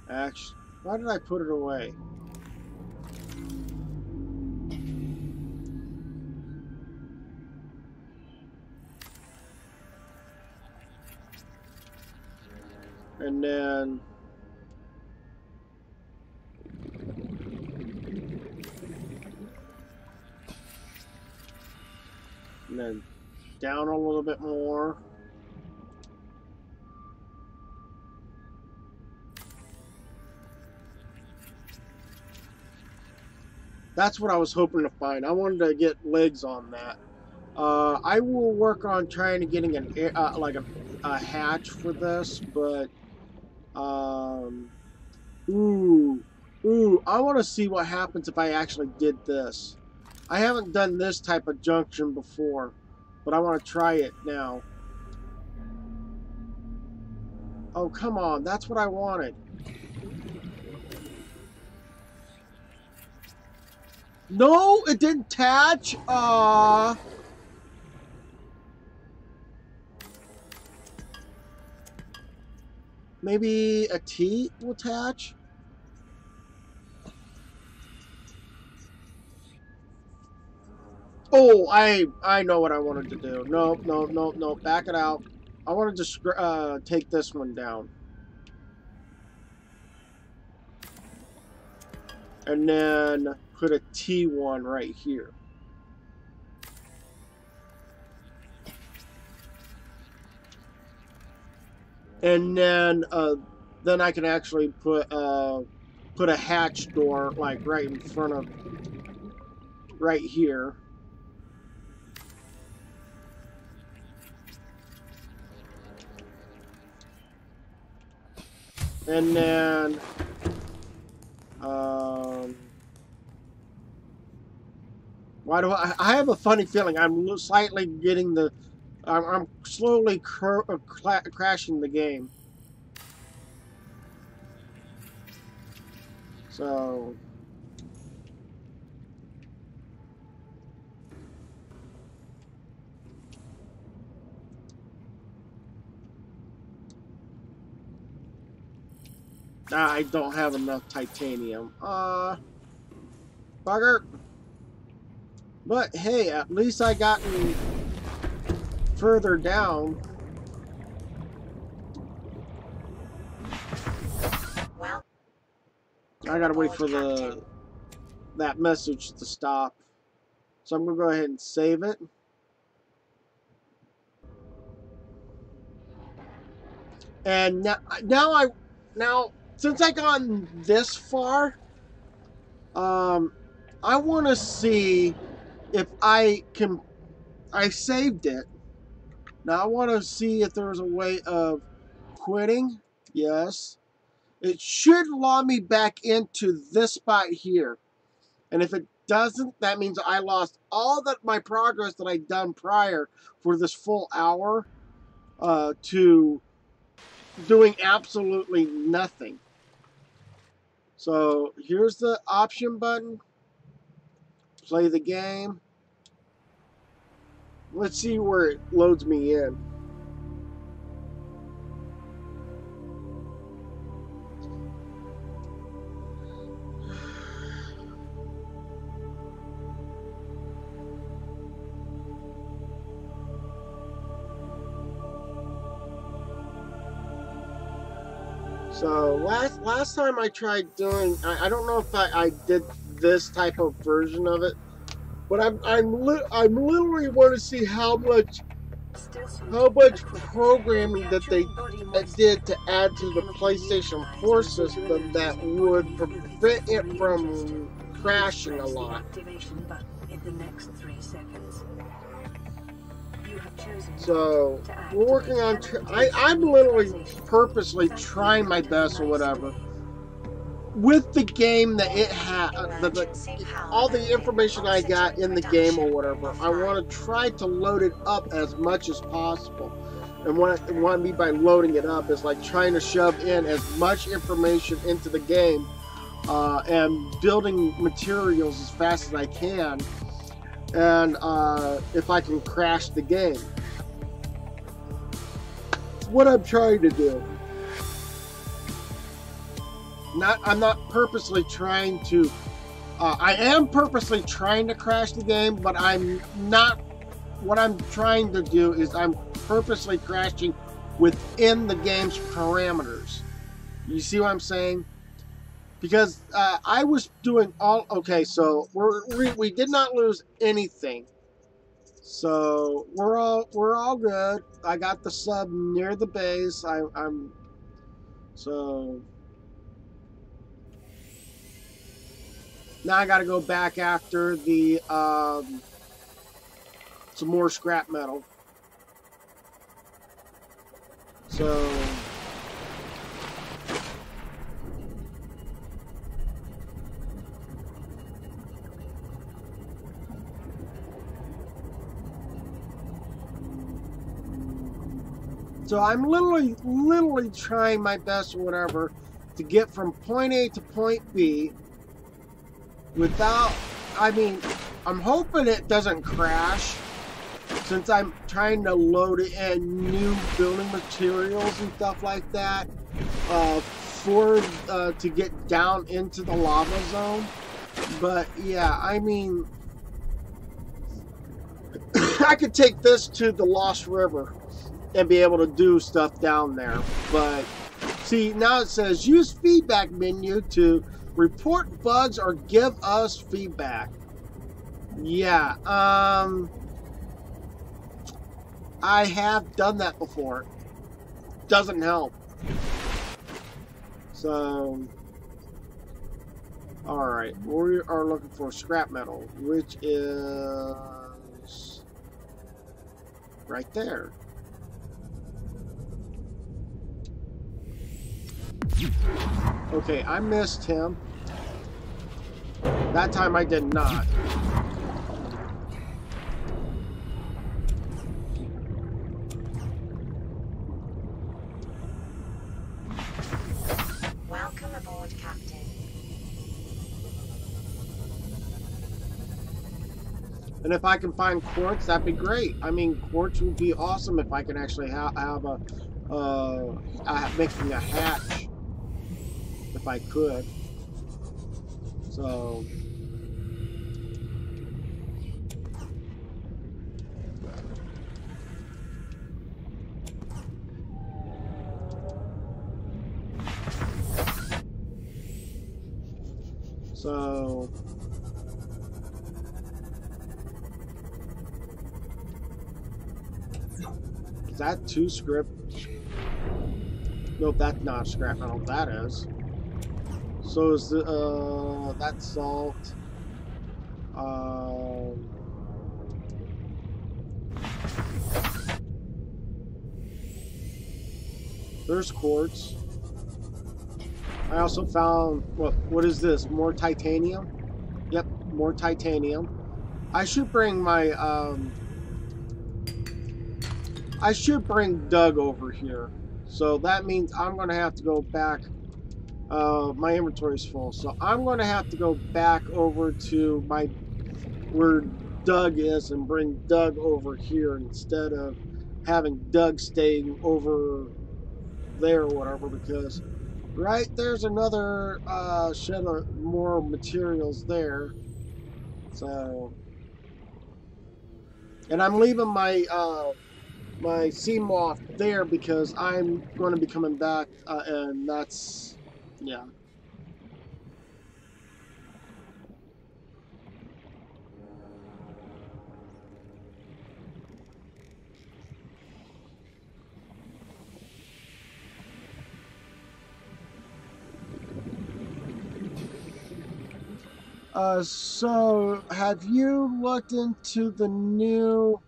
Actually, why did I put it away? And then down a little bit more. That's what I was hoping to find. I wanted to get legs on that. I will work on trying to getting an like a hatch for this, but ooh, I want to see what happens if I actually did this. I haven't done this type of junction before, but I want to try it now. Oh, come on. That's what I wanted. No, it didn't attach. maybe a T will attach. Oh, I know what I wanted to do. No, no, no, no. Back it out. I wanted to take this one down. And then put a T1 right here. And then I can actually put a hatch door like right in front of, right here. And then why do I have a funny feeling I'm slightly getting the I'm slowly crashing the game. So I don't have enough titanium. Bugger. But hey, at least I gotten further down. Well, I gotta wait for that message to stop. So I'm gonna go ahead and save it. And now since I gotten this far, I want to see if I saved it. Now I want to see if there's a way of quitting. Yes. It should log me back into this spot here. And if it doesn't, that means I lost all my progress that I'd done prior for this full hour to doing absolutely nothing. So here's the option button. Play the game. Let's see where it loads me in. So last time I tried doing, I don't know if I did this type of version of it, but I'm literally want to see how much programming that they did to add to the PlayStation 4 system that would prevent it from crashing a lot. So we're working on. I'm literally purposely trying my best or whatever with the game that it had, all the information I got in the game or whatever. I want to try to load it up as much as possible. And what I mean by loading it up is like trying to shove in as much information into the game and building materials as fast as I can. And if I can crash the game. What I'm trying to do. I'm not purposely trying to. I am purposely trying to crash the game, but I'm not. What I'm trying to do is I'm purposely crashing within the game's parameters. You see what I'm saying? Because I was doing all. Okay, so we did not lose anything. So we're all good. I got the sub near the base. I'm so now I got to go back after the some more scrap metal. So I'm literally trying my best or whatever to get from point A to point B without, I mean, I'm hoping it doesn't crash since I'm trying to load in new building materials and stuff like that. to get down into the lava zone. But yeah, I mean, I could take this to the Lost River and be able to do stuff down there. But see, now it says use feedback menu to report bugs or give us feedback. Yeah, I have done that before. Doesn't help. So, alright, we are looking for scrap metal, which is right there. Okay, I missed him. That time I did not. Welcome aboard, Captain. And if I can find quartz, that'd be great. I mean, quartz would be awesome if I can actually have making a hatch. If I could. So. So. Is that 2 script? Nope, that's not scrap metal. That is. So is the that's salt. There's quartz. I also found what is this? More titanium? Yep, more titanium. I should bring my I should bring Doug over here. So that means I'm gonna have to go back. My inventory's full, so I'm going to have to go back over to where Doug is and bring Doug over here instead of having Doug staying over there or whatever, because right there's another shed of more materials there. So, and I'm leaving my my sea moth there because I'm going to be coming back, and that's. Yeah. So have you looked into the new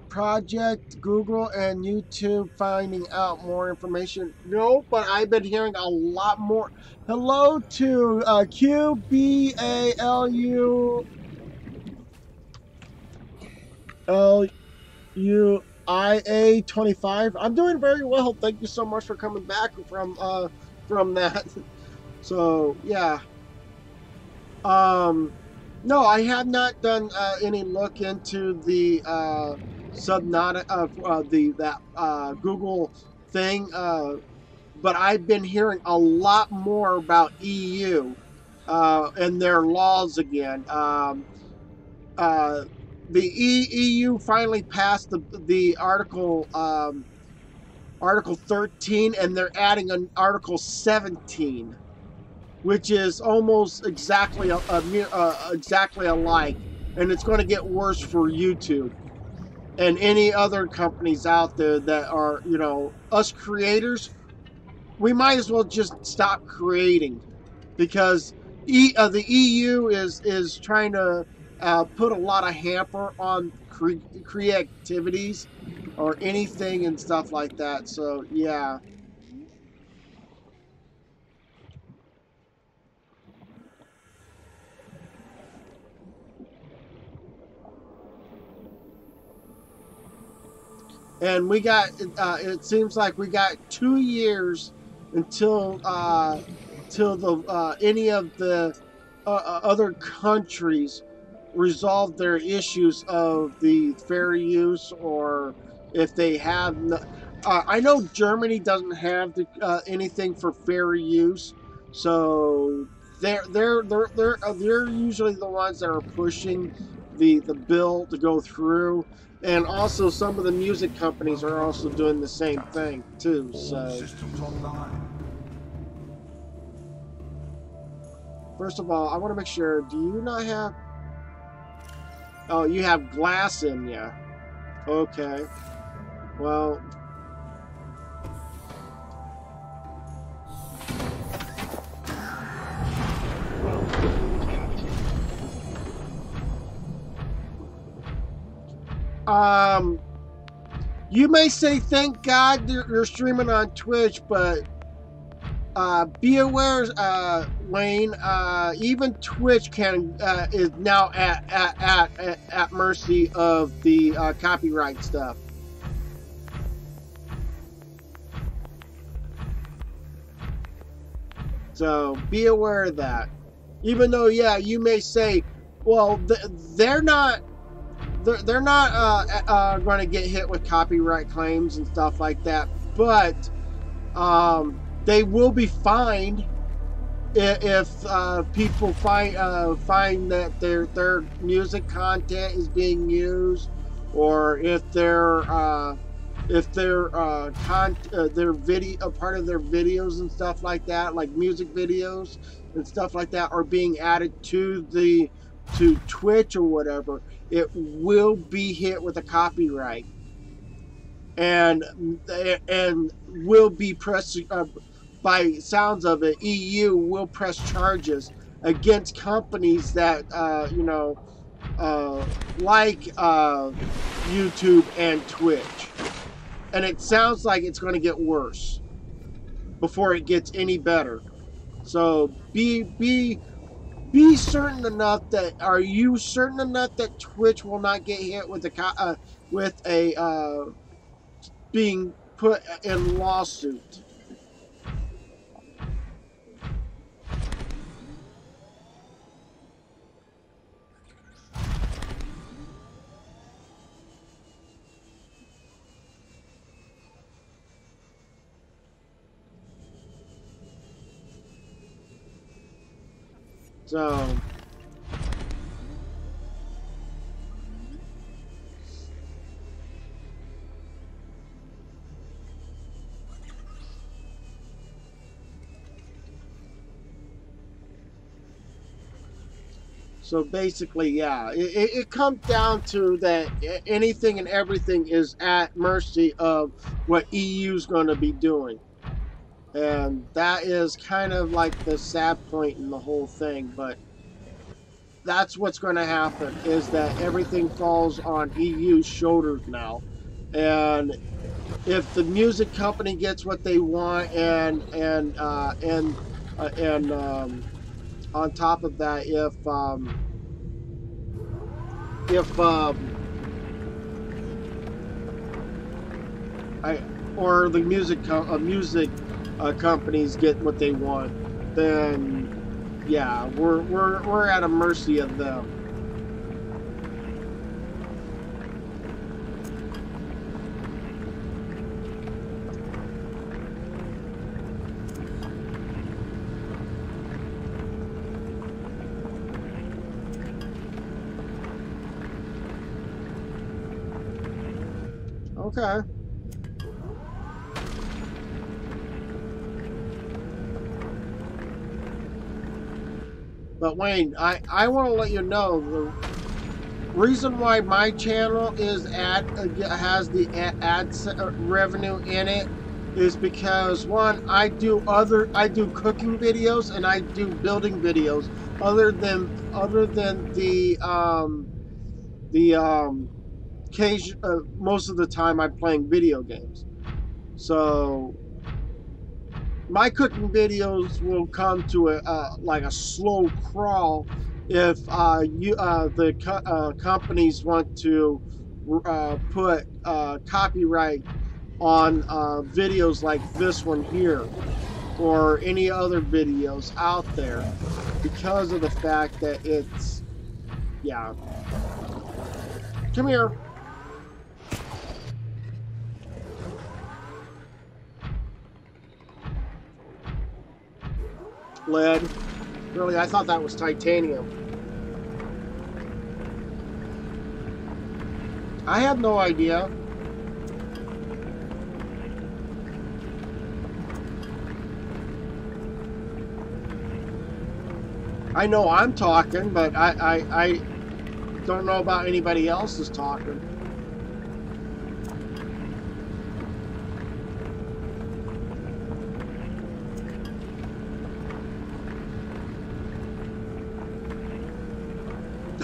Project Google and YouTube finding out more information? No, but I've been hearing a lot more. Hello to QBALUIA25. I'm doing very well. Thank you so much for coming back from that. So yeah. No, I have not done any look into the Subnautica, Google thing, but I've been hearing a lot more about EU and their laws again. The EU finally passed the Article 13, and they're adding an Article 17, which is almost exactly exactly alike, and it's going to get worse for YouTube and any other companies out there that are, you know, us creators. We might as well just stop creating, because the EU is trying to put a lot of hamper on creativities or anything and stuff like that. So yeah. And we got, it seems like we got 2 years until any of the other countries resolve their issues of the fair use, or if they have I know Germany doesn't have anything for fair use, so they're usually the ones that are pushing the bill to go through, and also some of the music companies are also doing the same Captain, thing too. all So systems online. first of all, I want to make sure. Do you not have? Oh, you have glass in ya. Okay. Well. You may say thank God you're streaming on Twitch, but be aware, Wayne. Even Twitch is now at mercy of the copyright stuff. So be aware of that. Even though, yeah, you may say, well, they're not. They're not going to get hit with copyright claims and stuff like that, but they will be fined if people find that their music content is being used, or if their video, part of their videos and stuff like that, like music videos and stuff like that, are being added to Twitch or whatever. It will be hit with a copyright, and will be pressed by sounds of it. EU will press charges against companies that like YouTube and Twitch, and it sounds like it's going to get worse before it gets any better. So be certain enough that, are you certain enough that Twitch will not get hit with a being put in lawsuit? So basically, yeah, it comes down to that anything and everything is at mercy of what EU's going to be doing. And that is kind of like the sad point in the whole thing, but that's what's going to happen, is that everything falls on EU's shoulders now. And if the music company gets what they want, and on top of that, or the music companies get what they want, then yeah, we're at a mercy of them. Okay. But Wayne, I want to let you know the reason why my channel has the ad revenue in it is because, one, I do cooking videos and I do building videos. Other than most of the time I'm playing video games. So my cooking videos will come to like a slow crawl if the companies want to put copyright on videos like this one here, or any other videos out there, because of the fact that it's, yeah. Come here. lead. Really, I thought that was titanium. I had no idea. I know I'm talking, but I don't know about anybody else is talking.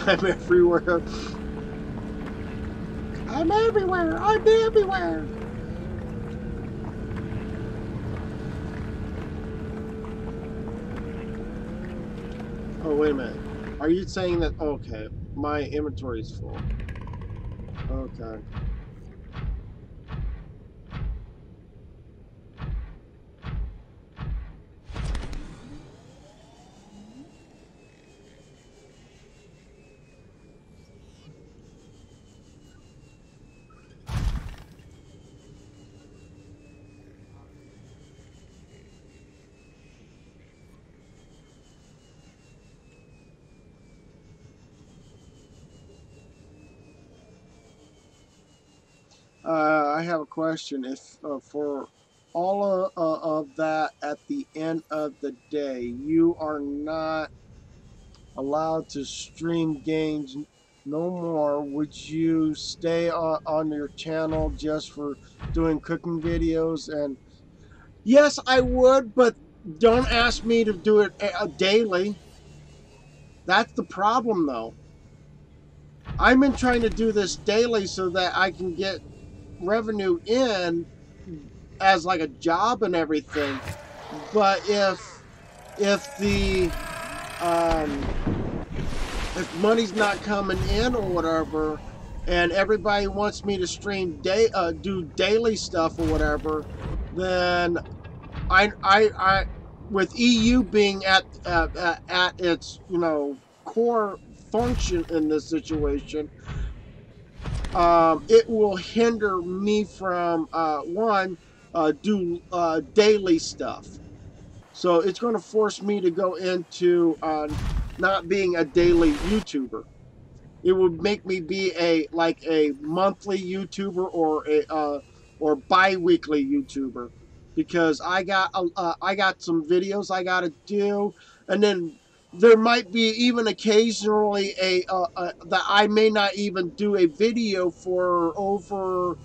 I'm everywhere. I'm everywhere. I'm everywhere. Oh, wait a minute. Are you saying that? Okay, my inventory is full. Okay. I have a question. If for all of that at the end of the day, you are not allowed to stream games no more, would you stay on your channel just for doing cooking videos? And yes, I would, but don't ask me to do it daily. That's the problem, though. I've been trying to do this daily so that I can get revenue in as like a job and everything. But if the if money's not coming in or whatever, and everybody wants me to stream do daily stuff or whatever, then I with EU being at its core function in this situation, it will hinder me from do daily stuff. So it's going to force me to go into not being a daily YouTuber. It would make me be a monthly YouTuber or bi-weekly YouTuber, because I got some videos I got to do, and then there might be even occasionally that I may not even do a video for over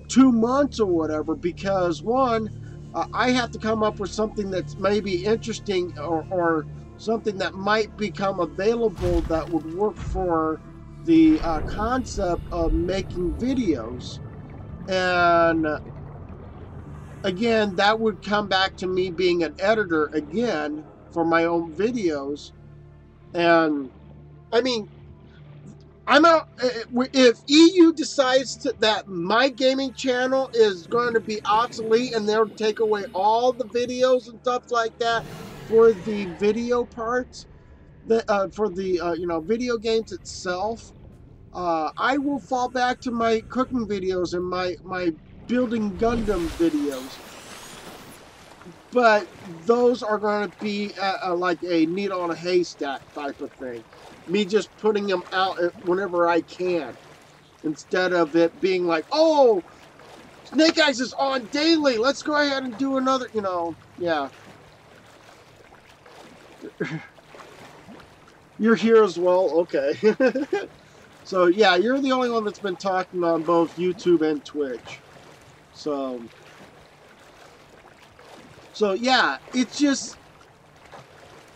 2 months or whatever, because one, I have to come up with something that's maybe interesting, or something that might become available that would work for the concept of making videos. And again, that would come back to me being an editor again for my own videos. And I mean, I'm out. If EU decides that my gaming channel is going to be obsolete and they'll take away all the videos and stuff like that for the video parts, for the video games itself, I will fall back to my cooking videos and my building Gundam videos. But those are going to be like a needle on a haystack type of thing. Me just putting them out whenever I can, instead of it being like, oh, Snake Eyes is on daily, let's go ahead and do another, yeah. You're here as well? Okay. So, yeah, you're the only one that's been talking on both YouTube and Twitch. So yeah, it's just,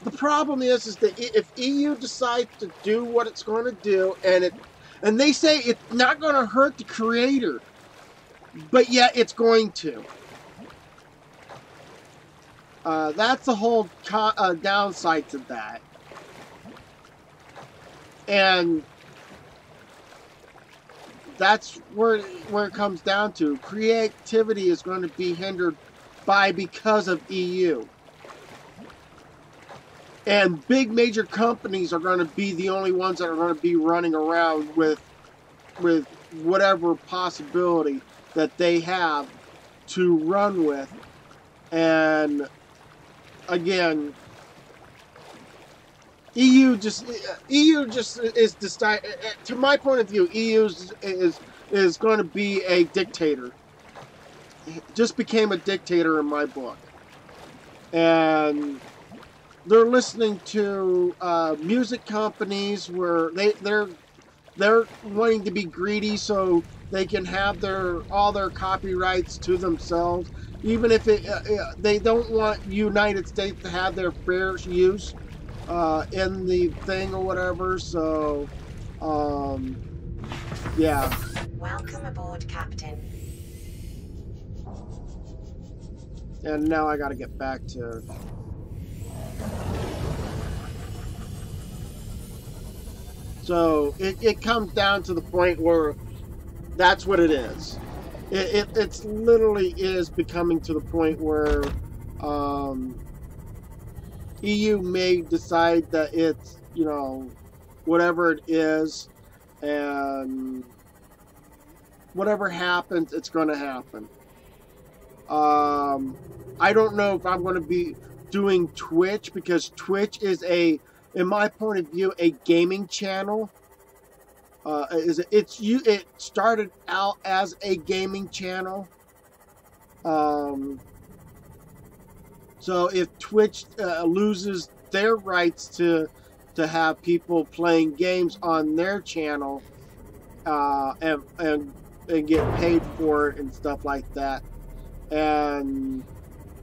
the problem is that if EU decides to do what it's going to do, and they say it's not going to hurt the creator, but yet it's going to. That's the whole downside to that. And that's where it comes down to. Creativity is going to be hindered because of EU. And big major companies are going to be the only ones that are going to be running around with whatever possibility that they have to run with. And again, EU just is to my point of view, is going to be a dictator. It just became a dictator in my book, and they're listening to music companies where they're wanting to be greedy so they can have all their copyrights to themselves, even if they don't want United States to have their fair use in the thing or whatever. So, yeah. Welcome aboard, Captain. And now I got to get back to. So it comes down to the point where that's what it is. It's literally is becoming to the point where EU may decide that it's, whatever it is, and whatever happens, it's going to happen. I don't know if I'm going to be doing Twitch, because Twitch is in my point of view, a gaming channel. It started out as a gaming channel. So if Twitch loses their rights to have people playing games on their channel, and get paid for it and stuff like that, and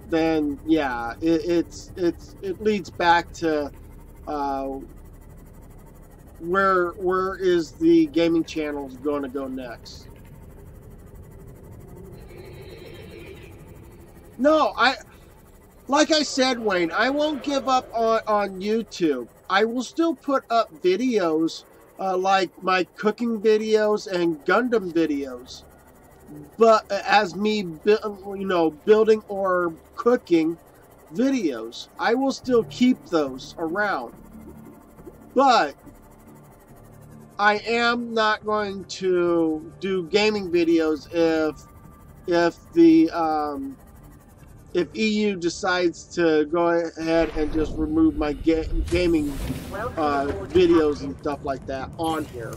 then yeah, it leads back to where is the gaming channels going to go next? No, like I said, Wayne, I won't give up on YouTube. I will still put up videos like my cooking videos and Gundam videos, but as me, building or cooking videos, I will still keep those around. But I am not going to do gaming videos if EU decides to go ahead and just remove my gaming videos and stuff like that on here.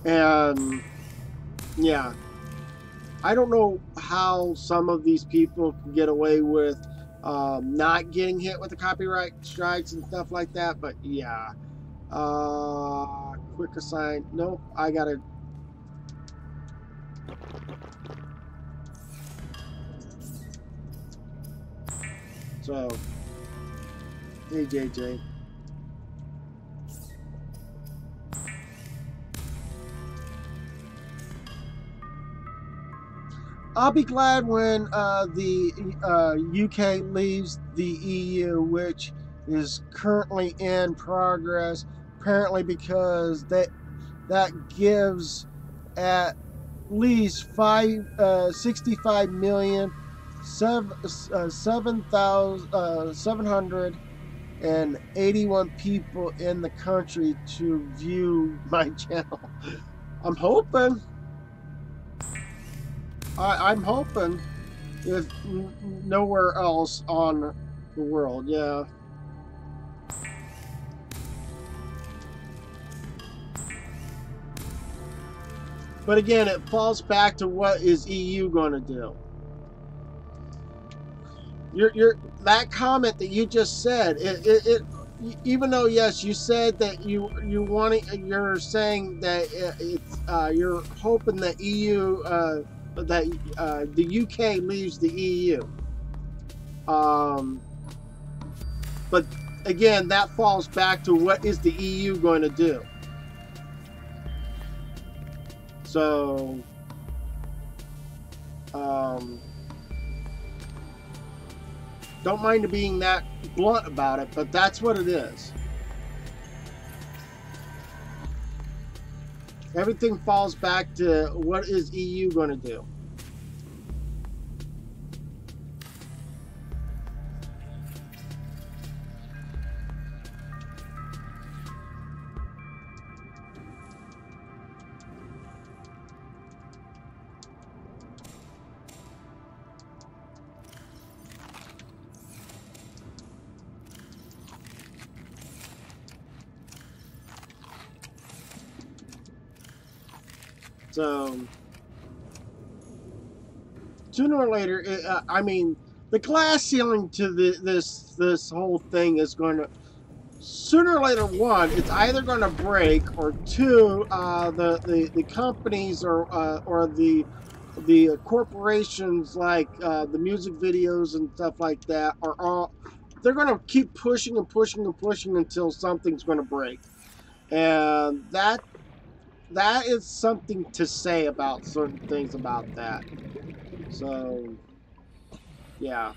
And yeah, I don't know how some of these people can get away with not getting hit with the copyright strikes and stuff like that, but yeah. Quick assign. Nope, I gotta. So, hey JJ. I'll be glad when the UK leaves the EU, which is currently in progress. Apparently, because that gives at least 65,781 people in the country to view my channel. I'm hoping. I'm hoping, if nowhere else on the world, yeah. But again, it falls back to what is EU going to do. That comment that you just said, even though yes, you said that you're saying that you're hoping that EU that the UK leaves the EU. But again, that falls back to what is the EU going to do. So, don't mind being that blunt about it, but that's what it is. Everything falls back to what is EU going to do. So sooner or later, I mean, the glass ceiling to this whole thing is going to, sooner or later, one, it's either going to break, or two, the companies or the corporations, like the music videos and stuff like that, are all, they're going to keep pushing and pushing and pushing until something's going to break. And that is something to say about certain things about that. So yeah.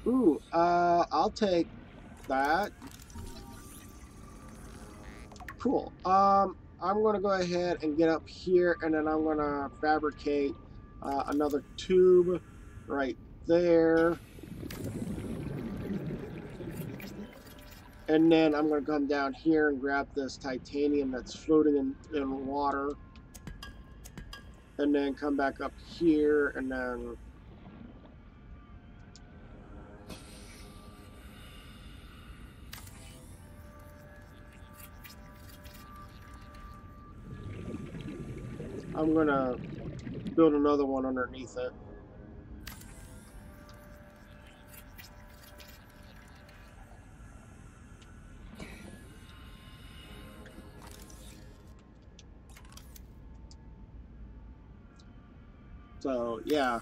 Ooh, I'll take that. Cool. I'm gonna go ahead and get up here, and then I'm gonna fabricate another tube right there. And then I'm gonna come down here and grab this titanium that's floating in water. And then come back up here, and then I'm gonna build another one underneath it. So yeah.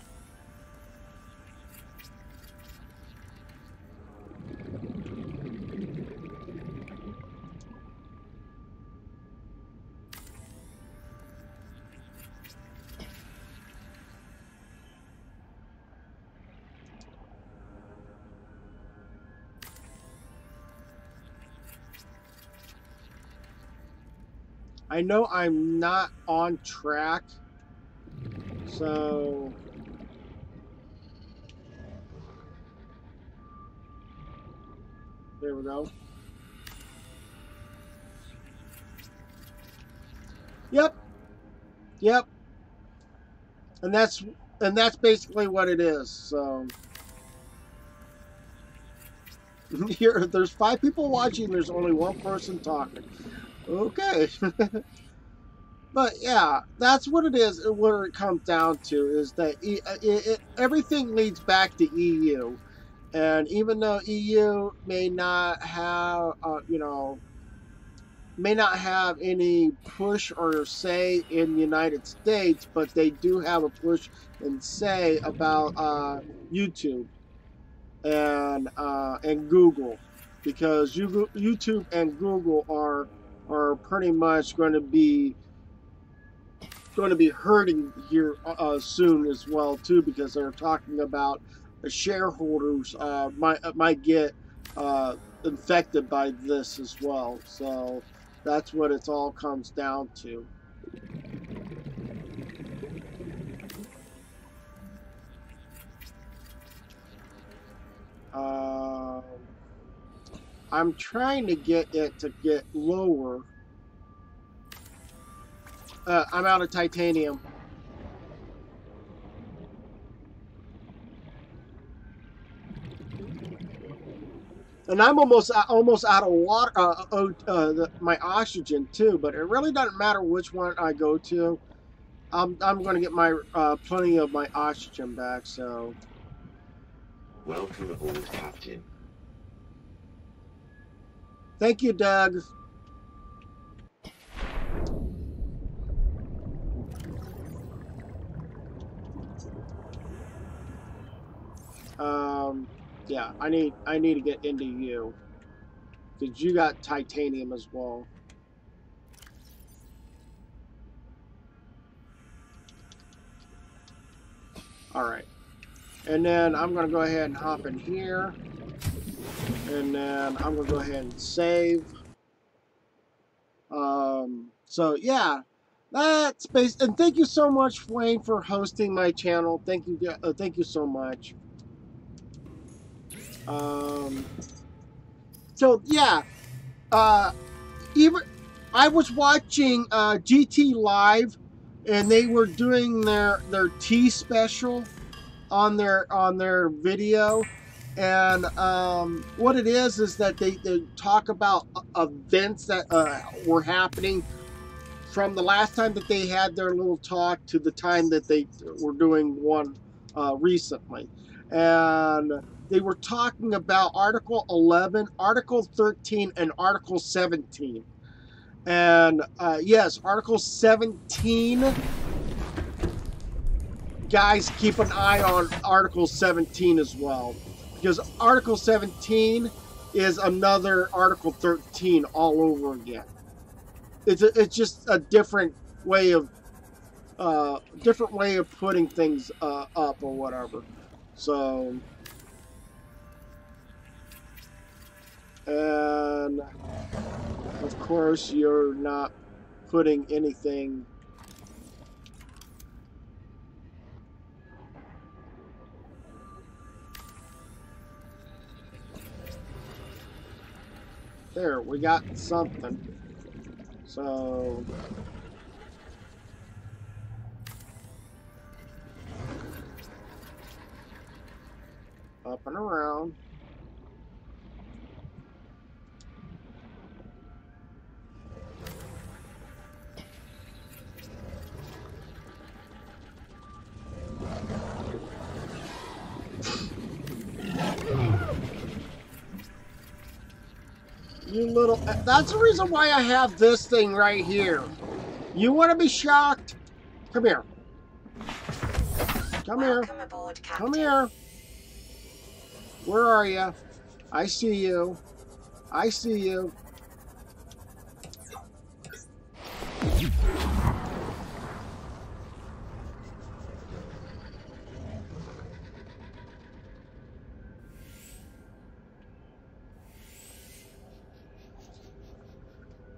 I know I'm not on track, so there we go. Yep. Yep. And that's basically what it is. So here, there's 5 people watching, there's only 1 person talking. Okay. But yeah, that's what it is. Where it comes down to is that everything leads back to EU. And even though EU may not have, may not have any push or say in the United States, but they do have a push and say about YouTube and Google, because YouTube and Google are pretty much going to be hurting here soon as well too, because they're talking about the shareholders might get infected by this as well. So that's what it all comes down to. I'm trying to get it to get lower. I'm out of titanium. And I'm almost out of water, my oxygen too. But it really doesn't matter which one I go to. I'm going to get my plenty of my oxygen back. So Welcome aboard, Captain. thank you, Doug. Yeah, I need to get into you, because you got titanium as well. All right, and then I'm gonna go ahead and hop in here, and then I'm gonna go ahead and save. So yeah, that's based. And thank you so much, Wayne, for hosting my channel. Thank you so much. So yeah, even I was watching GT Live, and they were doing their tea special on their video, and what it is that they talk about events that were happening from the last time that they had their little talk to the time that they were doing one recently. And they were talking about Article 11, Article 13, and Article 17. And yes, Article 17, guys, keep an eye on Article 17 as well. Because Article 17 is another Article 13 all over again. It's just a different way of putting things up or whatever. So, and of course you're not putting anything. There, we got something. So, up and around. You little... That's the reason why I have this thing right here. You want to be shocked? Come here. Come here. Welcome aboard, Captain. Come here. Where are you? I see you. I see you.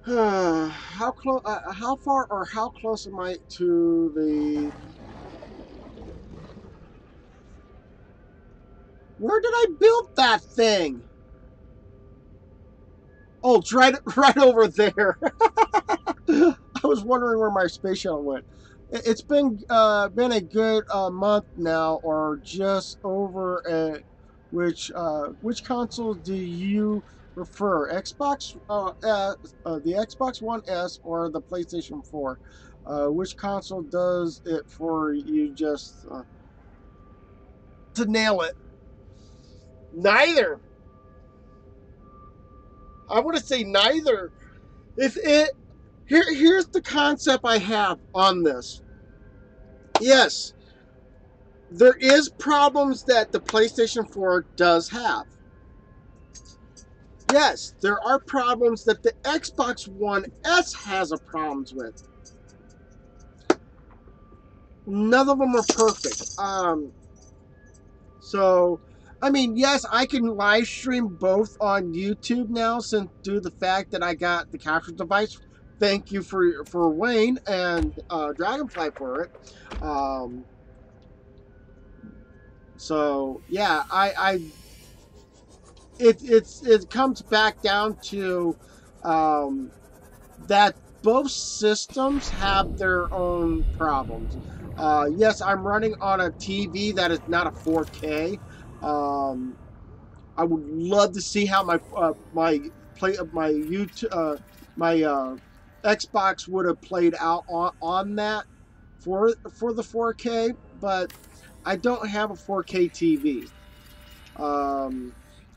How close? How far or how close am I to the? Where did I build that thing? Oh, it's right over there. I was wondering where my space shuttle went. It's been a good month now, or just over. Which console do you prefer? Xbox, the Xbox One S or the PlayStation 4? Which console does it for you? Just to nail it. Neither. I want to say neither. Here's the concept I have on this. Yes, there is problems that the PlayStation 4 does have. Yes, there are problems that the Xbox One S has problems with. None of them are perfect. So, I mean, yes, I can live stream both on YouTube now, since due to the fact that I got the capture device. Thank you for Wayne and Dragonfly for it. So yeah, it comes back down to that both systems have their own problems. Yes, I'm running on a TV that is not a 4K. I would love to see how my YouTube Xbox would have played out on that for the 4K, but I don't have a 4K TV,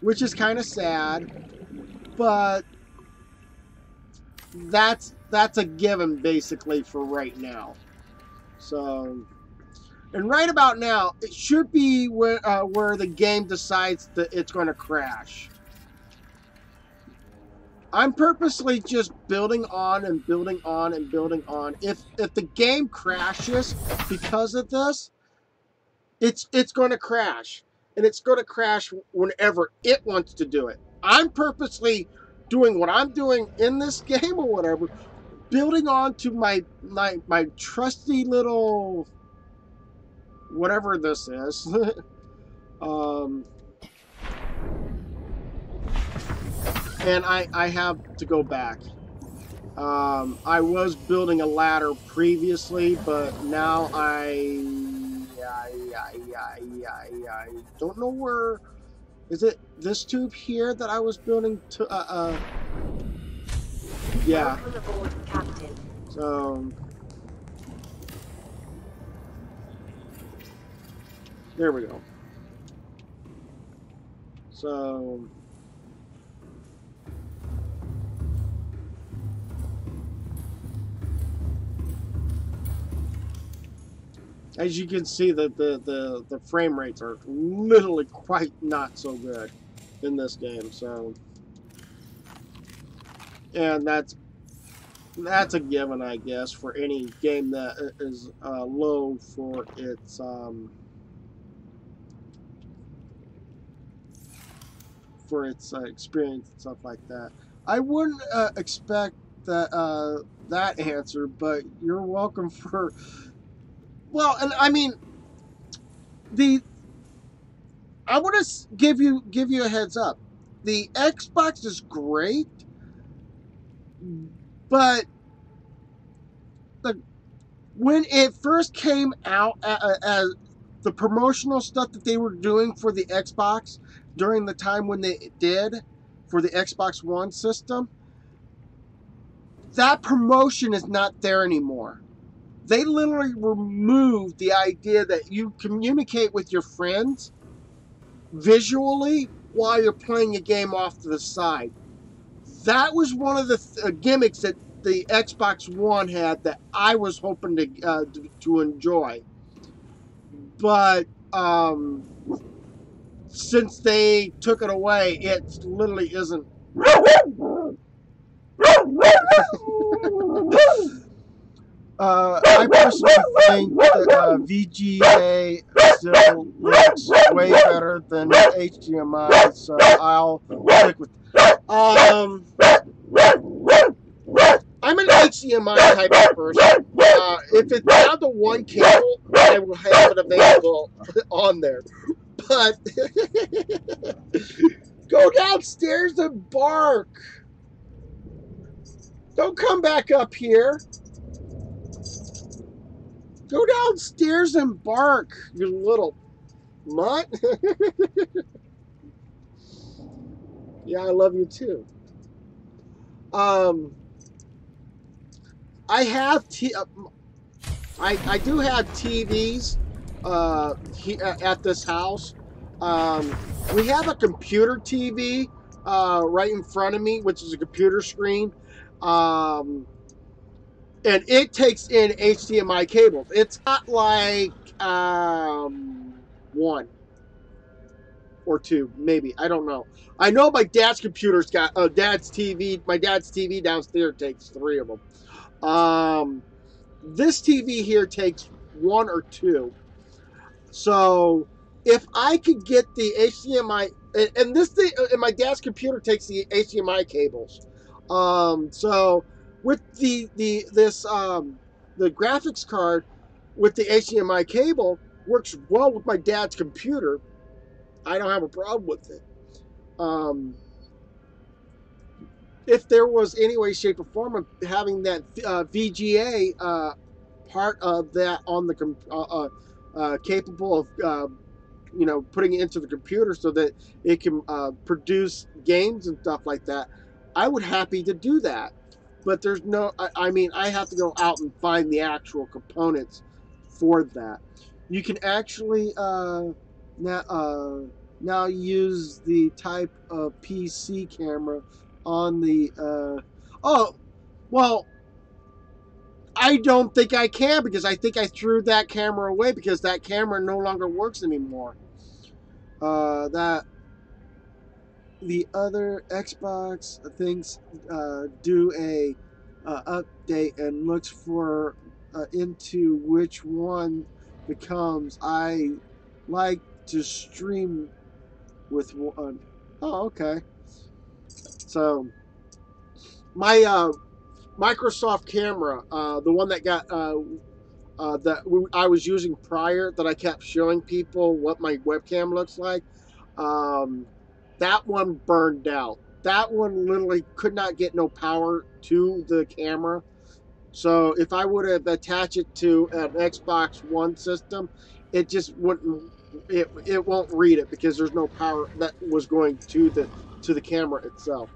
which is kind of sad, but that's a given basically for right now. So, and right about now, it should be where the game decides that it's going to crash. I'm purposely just building on and building on and building on. If the game crashes because of this, it's going to crash, and it's going to crash whenever it wants to do it. I'm purposely doing what I'm doing in this game or whatever, building on to my trusty little whatever this is. And I have to go back. I was building a ladder previously, but now I don't know where. Is it this tube here that I was building to? Yeah. Welcome aboard, Captain. So So there we go. So as you can see, the frame rates are literally quite not so good in this game. So, and that's a given, I guess, for any game that is low for its experience and stuff like that. I wouldn't expect that answer, but you're welcome for. Well, and I mean, I want to give you a heads up. The Xbox is great, but when it first came out as the promotional stuff that they were doing for the Xbox during the time when they did for the Xbox One system, that promotion is not there anymore. They literally removed the idea that you communicate with your friends visually while you're playing a game off to the side. That was one of the gimmicks that the Xbox One had that I was hoping to enjoy. But since they took it away, it literally isn't. I personally think that VGA still looks way better than HDMI, so I'll stick with. I'm an HDMI type of person. If it's down to one cable, I will have it available on there. But go downstairs and bark. Don't come back up here. Go downstairs and bark, you little mutt. Yeah, I love you too. I have I do have TVs at this house. We have a computer TV right in front of me, which is a computer screen. And it takes in HDMI cables. It's not like one or two, maybe. I don't know. I know my dad's computer's got dad's TV. My dad's TV downstairs takes 3 of them. This TV here takes 1 or 2. So if I could get the HDMI, and this thing, and my dad's computer takes the HDMI cables. So with the graphics card with the HDMI cable works well with my dad's computer. I don't have a problem with it. If there was any way, shape, or form of having that VGA part of that on the capable of putting it into the computer so that it can produce games and stuff like that, I would happy to do that. But there's no, I mean, I have to go out and find the actual components for that. You can actually now use the type of PC camera on the I don't think I can, because I think I threw that camera away because that camera no longer works anymore. That the other Xbox things do a update and looks for into which one becomes. I like to stream with one. Oh, okay. So my Microsoft camera, the one that got that I was using prior, that I kept showing people what my webcam looks like, that one burned out. That one literally could not get no power to the camera. So if I would have attached it to an Xbox One system, it just wouldn't. It won't read it because there's no power that was going to the camera itself.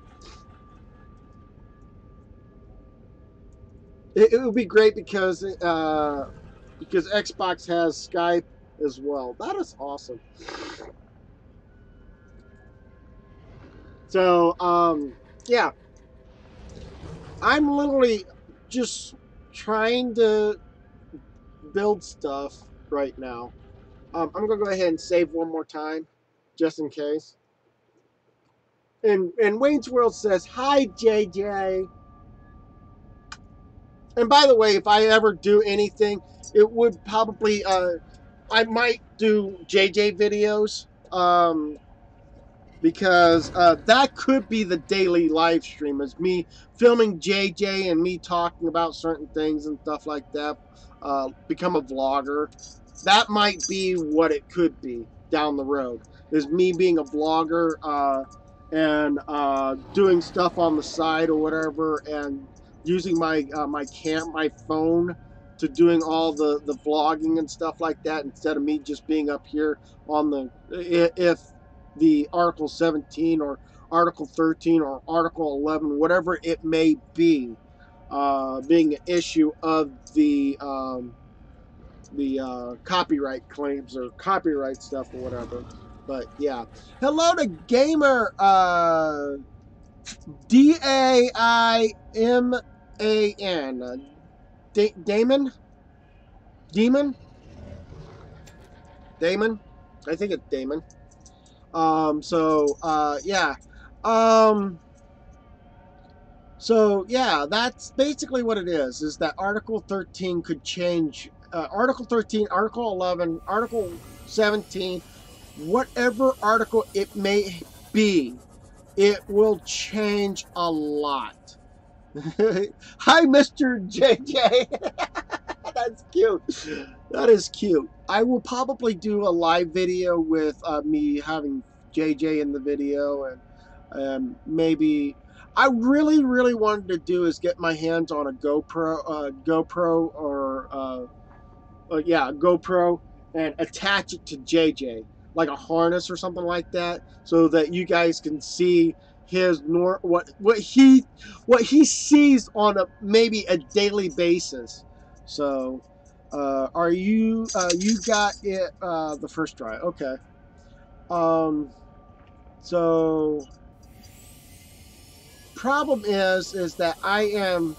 It would be great because Xbox has Skype as well. That is awesome. So yeah, I'm literally just trying to build stuff right now. I'm gonna go ahead and save one more time, just in case. And Wayne's World says, "Hi, JJ." And by the way, if I ever do anything, it would probably I might do JJ videos. Because that could be the daily live stream, is me filming JJ and me talking about certain things and stuff like that. Become a vlogger. That might be what it could be down the road. Is me being a vlogger and doing stuff on the side or whatever, and using my my phone to doing all the vlogging and stuff like that, instead of me just being up here on the if the Article 17 or Article 13 or Article 11, whatever it may be, being an issue of the copyright claims or copyright stuff or whatever. But yeah, hello to Gamer DAIMAN Damon Demon Damon. I think it's Damon. Yeah. Um, so yeah, that's basically what it is that Article 13 could change, Article 13, Article 11, Article 17, whatever article it may be, it will change a lot. Hi, Mr. JJ. That's cute. That is cute. I will probably do a live video with me having JJ in the video, and maybe I really wanted to do is get my hands on a GoPro or yeah, GoPro, and attach it to JJ like a harness or something like that, so that you guys can see his what he sees on a maybe a daily basis. So, are you you got it the first try? Okay. Um. So, problem is that I am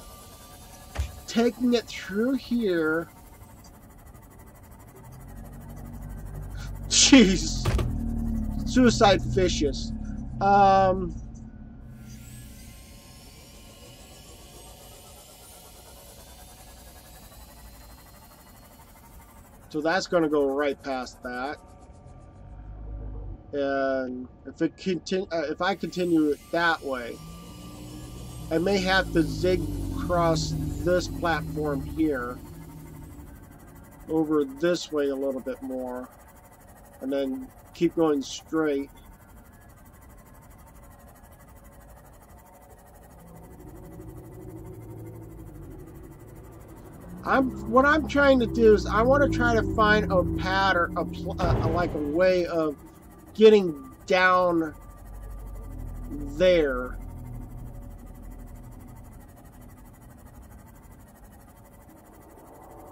taking it through here. Jeez. Suicide fishes. So that's going to go right past that. And if I continue it that way, I may have to zig across this platform here over this way a little bit more, and then keep going straight. What I'm trying to do is I want to try to find a pattern, like a way of getting down there.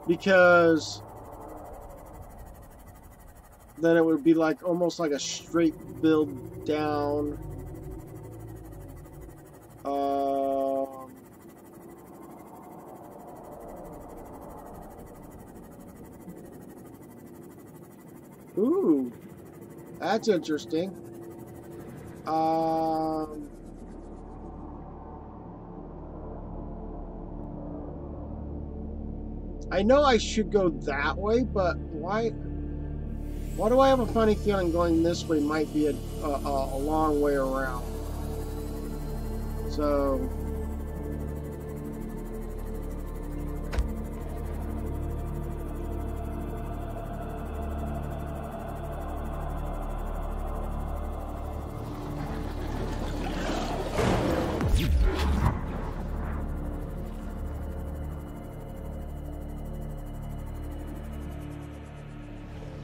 Because then it would be like almost like a straight build down. Ooh, that's interesting. I know I should go that way, but why? Why do I have a funny feeling going this way might be a long way around? So.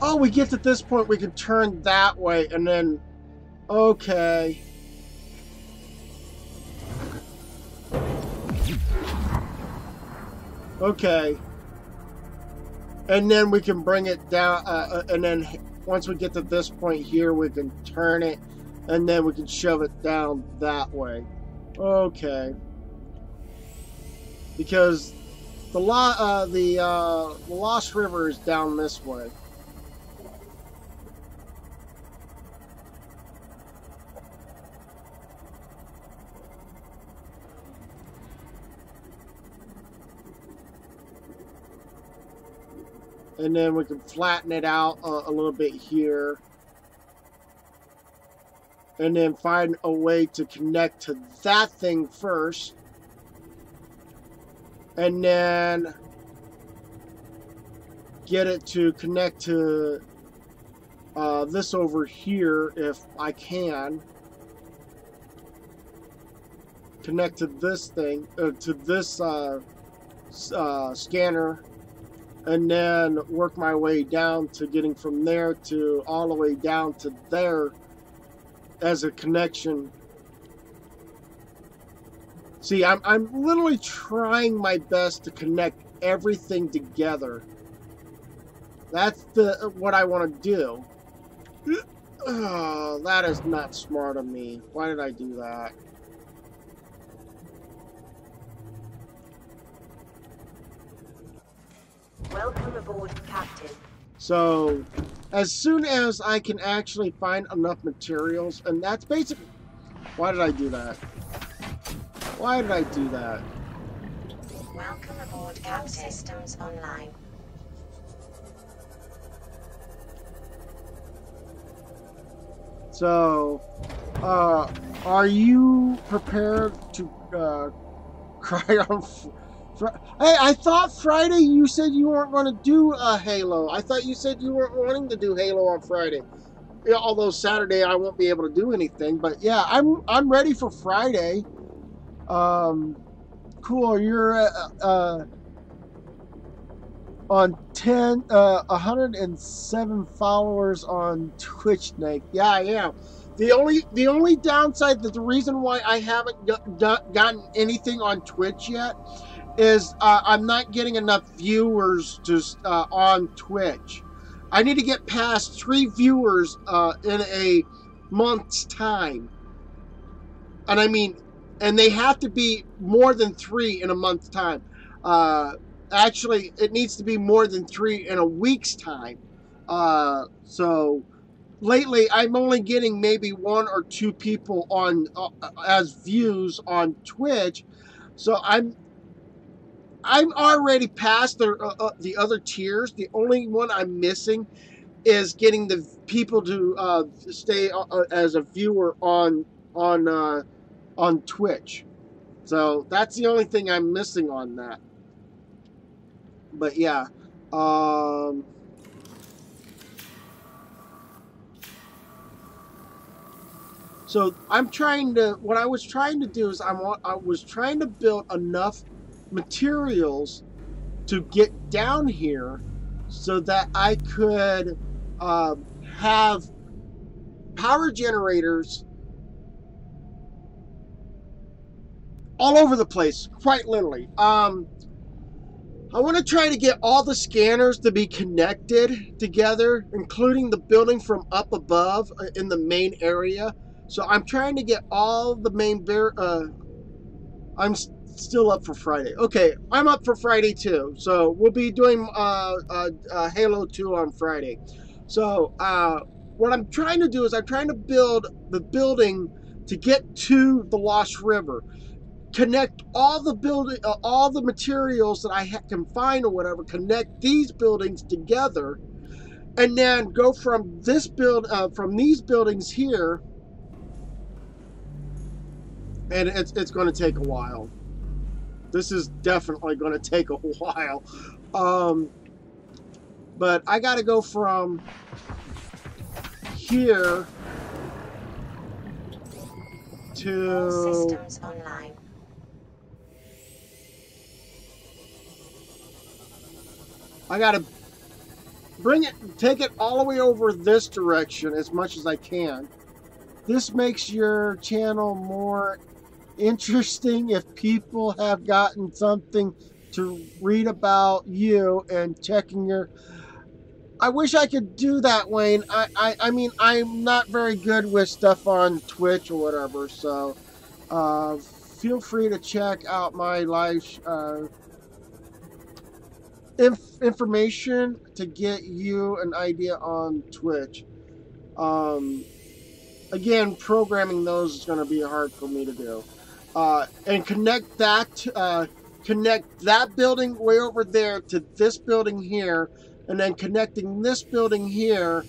Oh, we get to this point, we can turn that way, and then, okay. Okay. And then we can bring it down, and then once we get to this point here, we can turn it, and then we can shove it down that way. Okay. Because the Lost River is down this way. And then we can flatten it out a little bit here. And then find a way to connect to that thing first. And then get it to connect to this over here if I can. Connect to this thing, to this scanner. And then work my way down to getting from there to all the way down to there as a connection. See, I'm literally trying my best to connect everything together. That's what I want to do. Oh, that is not smart of me. Why did I do that? Welcome aboard, Captain. So, as soon as I can actually find enough materials, and that's basically... Why did I do that? Why did I do that? Welcome aboard, Captain. Systems online. So, are you prepared to cry on... Hey, I thought Friday you said you weren't going to do Halo. I thought you said you weren't wanting to do Halo on Friday. Yeah, although Saturday I won't be able to do anything. But yeah, I'm ready for Friday. Cool. You're on 107 followers on Twitch, Nick. Yeah, I am. The only downside, the reason why I haven't gotten anything on Twitch yet is I'm not getting enough viewers to on Twitch. I need to get past 3 viewers in a month's time. And I mean, and they have to be more than 3 in a month's time. Actually, it needs to be more than 3 in a week's time. So lately, I'm only getting maybe 1 or 2 people on as views on Twitch. So I'm already past the other tiers. The only one I'm missing is getting the people to stay as a viewer on Twitch. So that's the only thing I'm missing on that. But yeah, so I'm trying to. What I was trying to do is I was trying to build enough materials to get down here so that I could have power generators all over the place, quite literally. I want to try to get all the scanners to be connected together, including the building from up above in the main area. So I'm trying to get all the main I'm still up for Friday. Okay, I'm up for Friday too. So we'll be doing Halo 2 on Friday. So what I'm trying to do is I'm trying to build the building to get to the Lost River. Connect all the materials that I can find or whatever. Connect these buildings together, and then go from this from these buildings here. And it's going to take a while. This is definitely going to take a while. But I got to go from here to... All systems online. I got to take it all the way over this direction as much as I can. This makes your channel more interesting if people have gotten something to read about you and checking your... I wish I could do that, Wayne. I mean, I'm not very good with stuff on Twitch or whatever, so feel free to check out my live information to get you an idea on Twitch. Again, programming those is going to be hard for me to do. And connect that building way over there to this building here, and then connecting this building here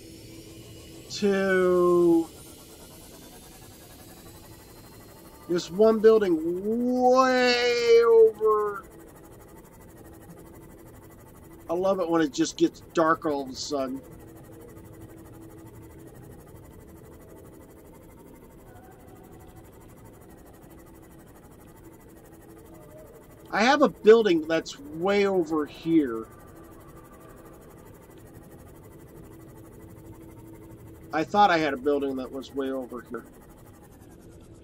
to this one building way over. I love it when it just gets dark all of a sudden. I have a building that's way over here. I thought I had a building that was way over here.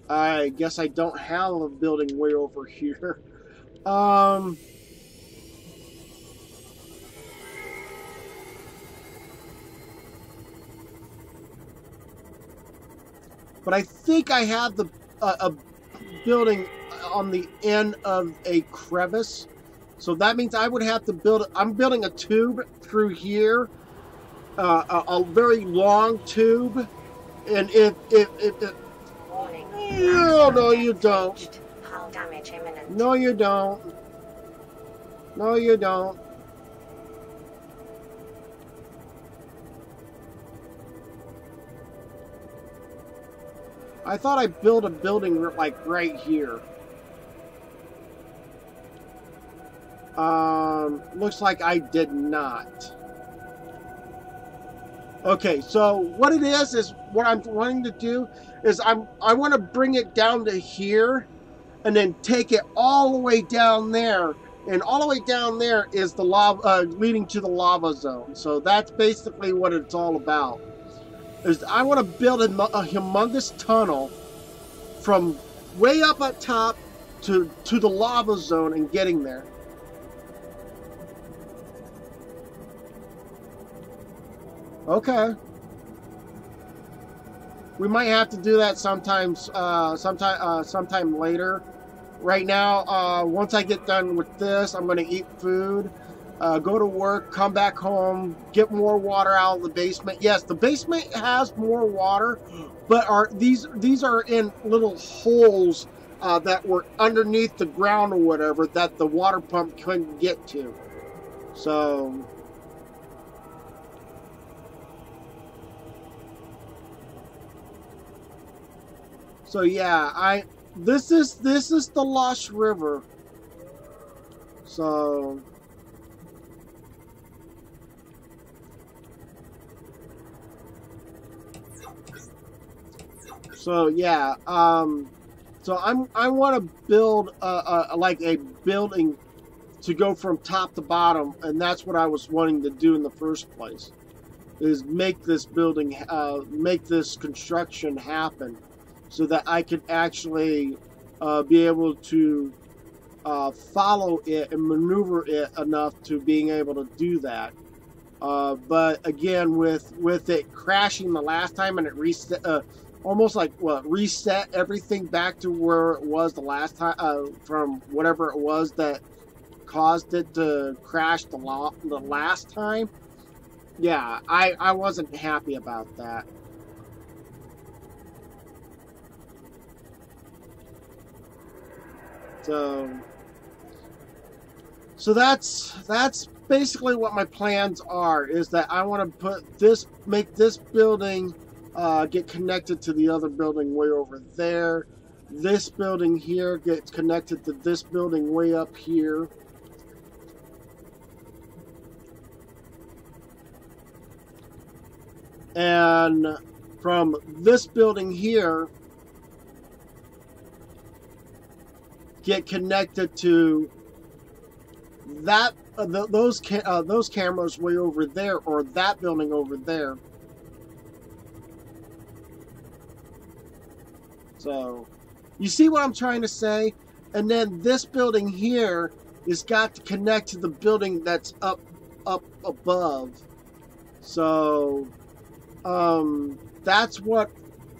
I guess I don't have a building way over here. But I think I have a building on the end of a crevice. So that means I would have to build... I'm building a tube through here. A very long tube. And if Warning. no, you don't. Hull damage imminent. No, you don't. No, you don't. I thought I built a building like right here. Looks like I did not. Okay, so what it is what I'm wanting to do is I want to bring it down to here and then take it all the way down there. And all the way down there is the lava, leading to the lava zone. So that's basically what it's all about. Is I want to build a humongous tunnel from way up at top to the lava zone and getting there. Okay. We might have to do that sometime later. Right now, once I get done with this, I'm going to eat food, go to work, come back home, get more water out of the basement. Yes, the basement has more water, but these are in little holes that were underneath the ground or whatever that the water pump couldn't get to. So yeah, this is the Lost River. So yeah, so I want to build like a building to go from top to bottom, and that's what I was wanting to do in the first place, is make this building, make this construction happen, so that I could actually be able to follow it and maneuver it enough to being able to do that. But again, with it crashing the last time and it reset, almost like reset everything back to where it was the last time, from whatever it was that caused it to crash the last time. Yeah, I wasn't happy about that. So that's basically what my plans are, is that I want to make this building get connected to the other building way over there. This building here gets connected to this building way up here. And from this building here, get connected to that those cameras way over there, or that building over there. So you see what I'm trying to say? And then this building here it's got to connect to the building that's up above. So, that's what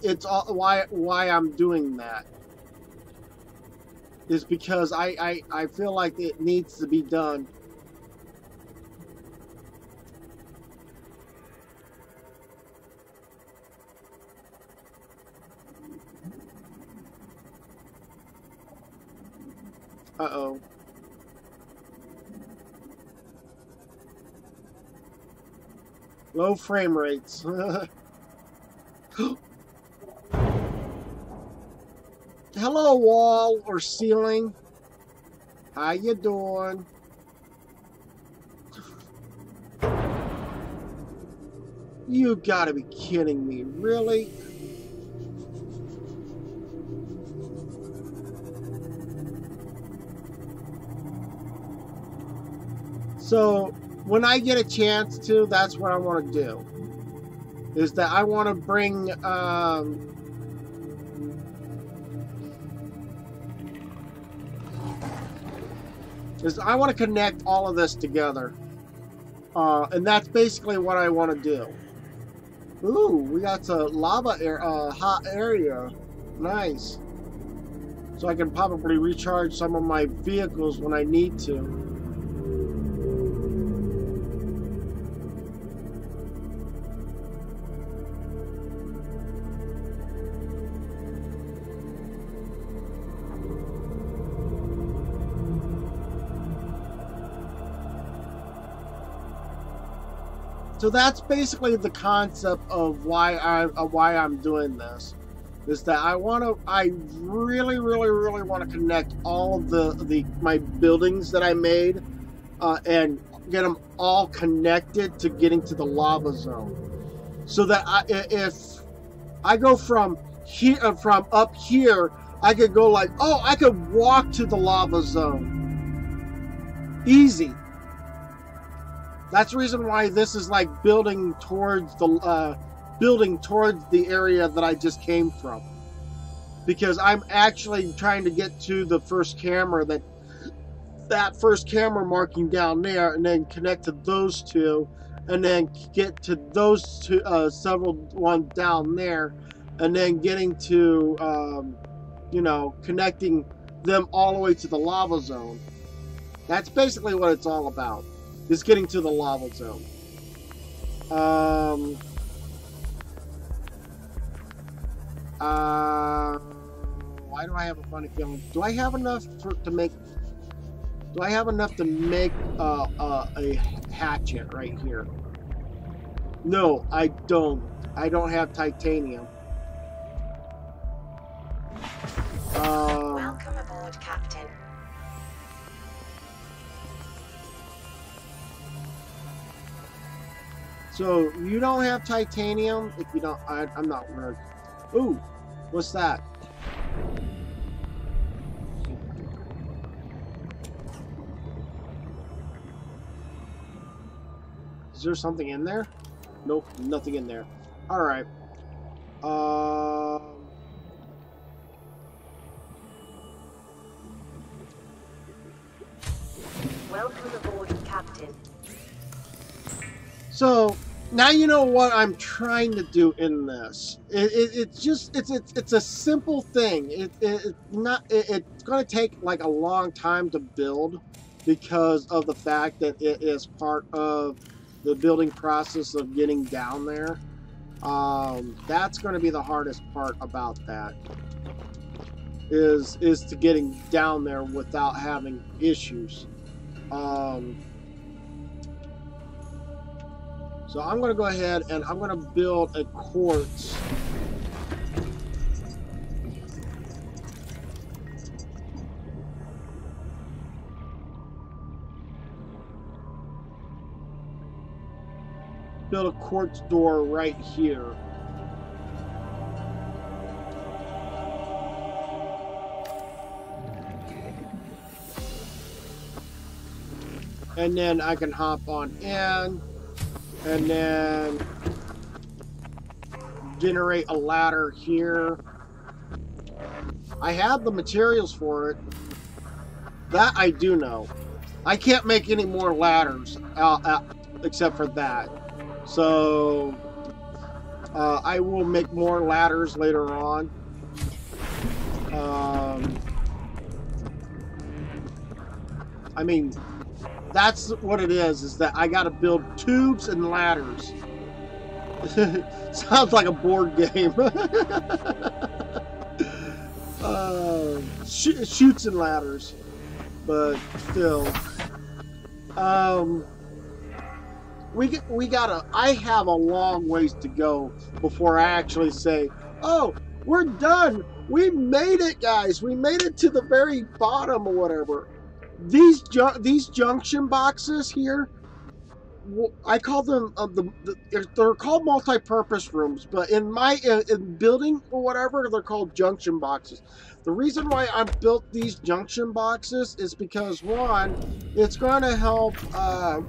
it's all why I'm doing that. Is because I feel like it needs to be done. Uh-oh. Low frame rates. Hello, wall or ceiling. How you doing? You gotta be kidding me, really? So, when I get a chance to, that's what I want to do. Is that I want to bring, is I want to connect all of this together. And that's basically what I want to do. Ooh, we got a lava hot area. Nice. So I can probably recharge some of my vehicles when I need to. So that's basically the concept of why I'm doing this, is that I really want to connect all of my buildings that I made, and get them all connected to getting to the lava zone, so that if I go from here, from up here, I could go like, oh, I could walk to the lava zone, easy. That's the reason why this is like building towards the area that I just came from, because I'm actually trying to get to the first camera, that first camera marking down there, and then connect to those two, and then get to those two, several ones down there, and then getting to you know, connecting them all the way to the lava zone. That's basically what it's all about. Is getting to the lava zone. Why do I have a funny feeling? Do I have enough to make? Do I have enough to make a hatchet right here? No, I don't. I don't have titanium. Welcome aboard, Captain. So you don't have titanium? If you don't, I'm not worried. Ooh, what's that? Is there something in there? Nope, nothing in there. All right. Welcome aboard, Captain. So now you know what I'm trying to do in this. It's a simple thing. It's going to take like a long time to build, because of the fact that it is part of the building process of getting down there. That's going to be the hardest part about that. Is to getting down there without having issues. So I'm going to go ahead and I'm going to build a quartz. Build a quartz door right here. And then I can hop on in. And then generate a ladder here. I have the materials for it. That I do know. I can't make any more ladders except for that. So I will make more ladders later on. I mean, that's what it is that I got to build tubes and ladders. Sounds like a board game. Chutes and ladders, but still, we gotta. I have a long ways to go before I actually say, "Oh, we're done. We made it, guys. We made it to the very bottom or whatever." These junction boxes here, I call them they're called multi-purpose rooms, but in building or whatever, they're called junction boxes. The reason why I built these junction boxes is because, one, it's going to help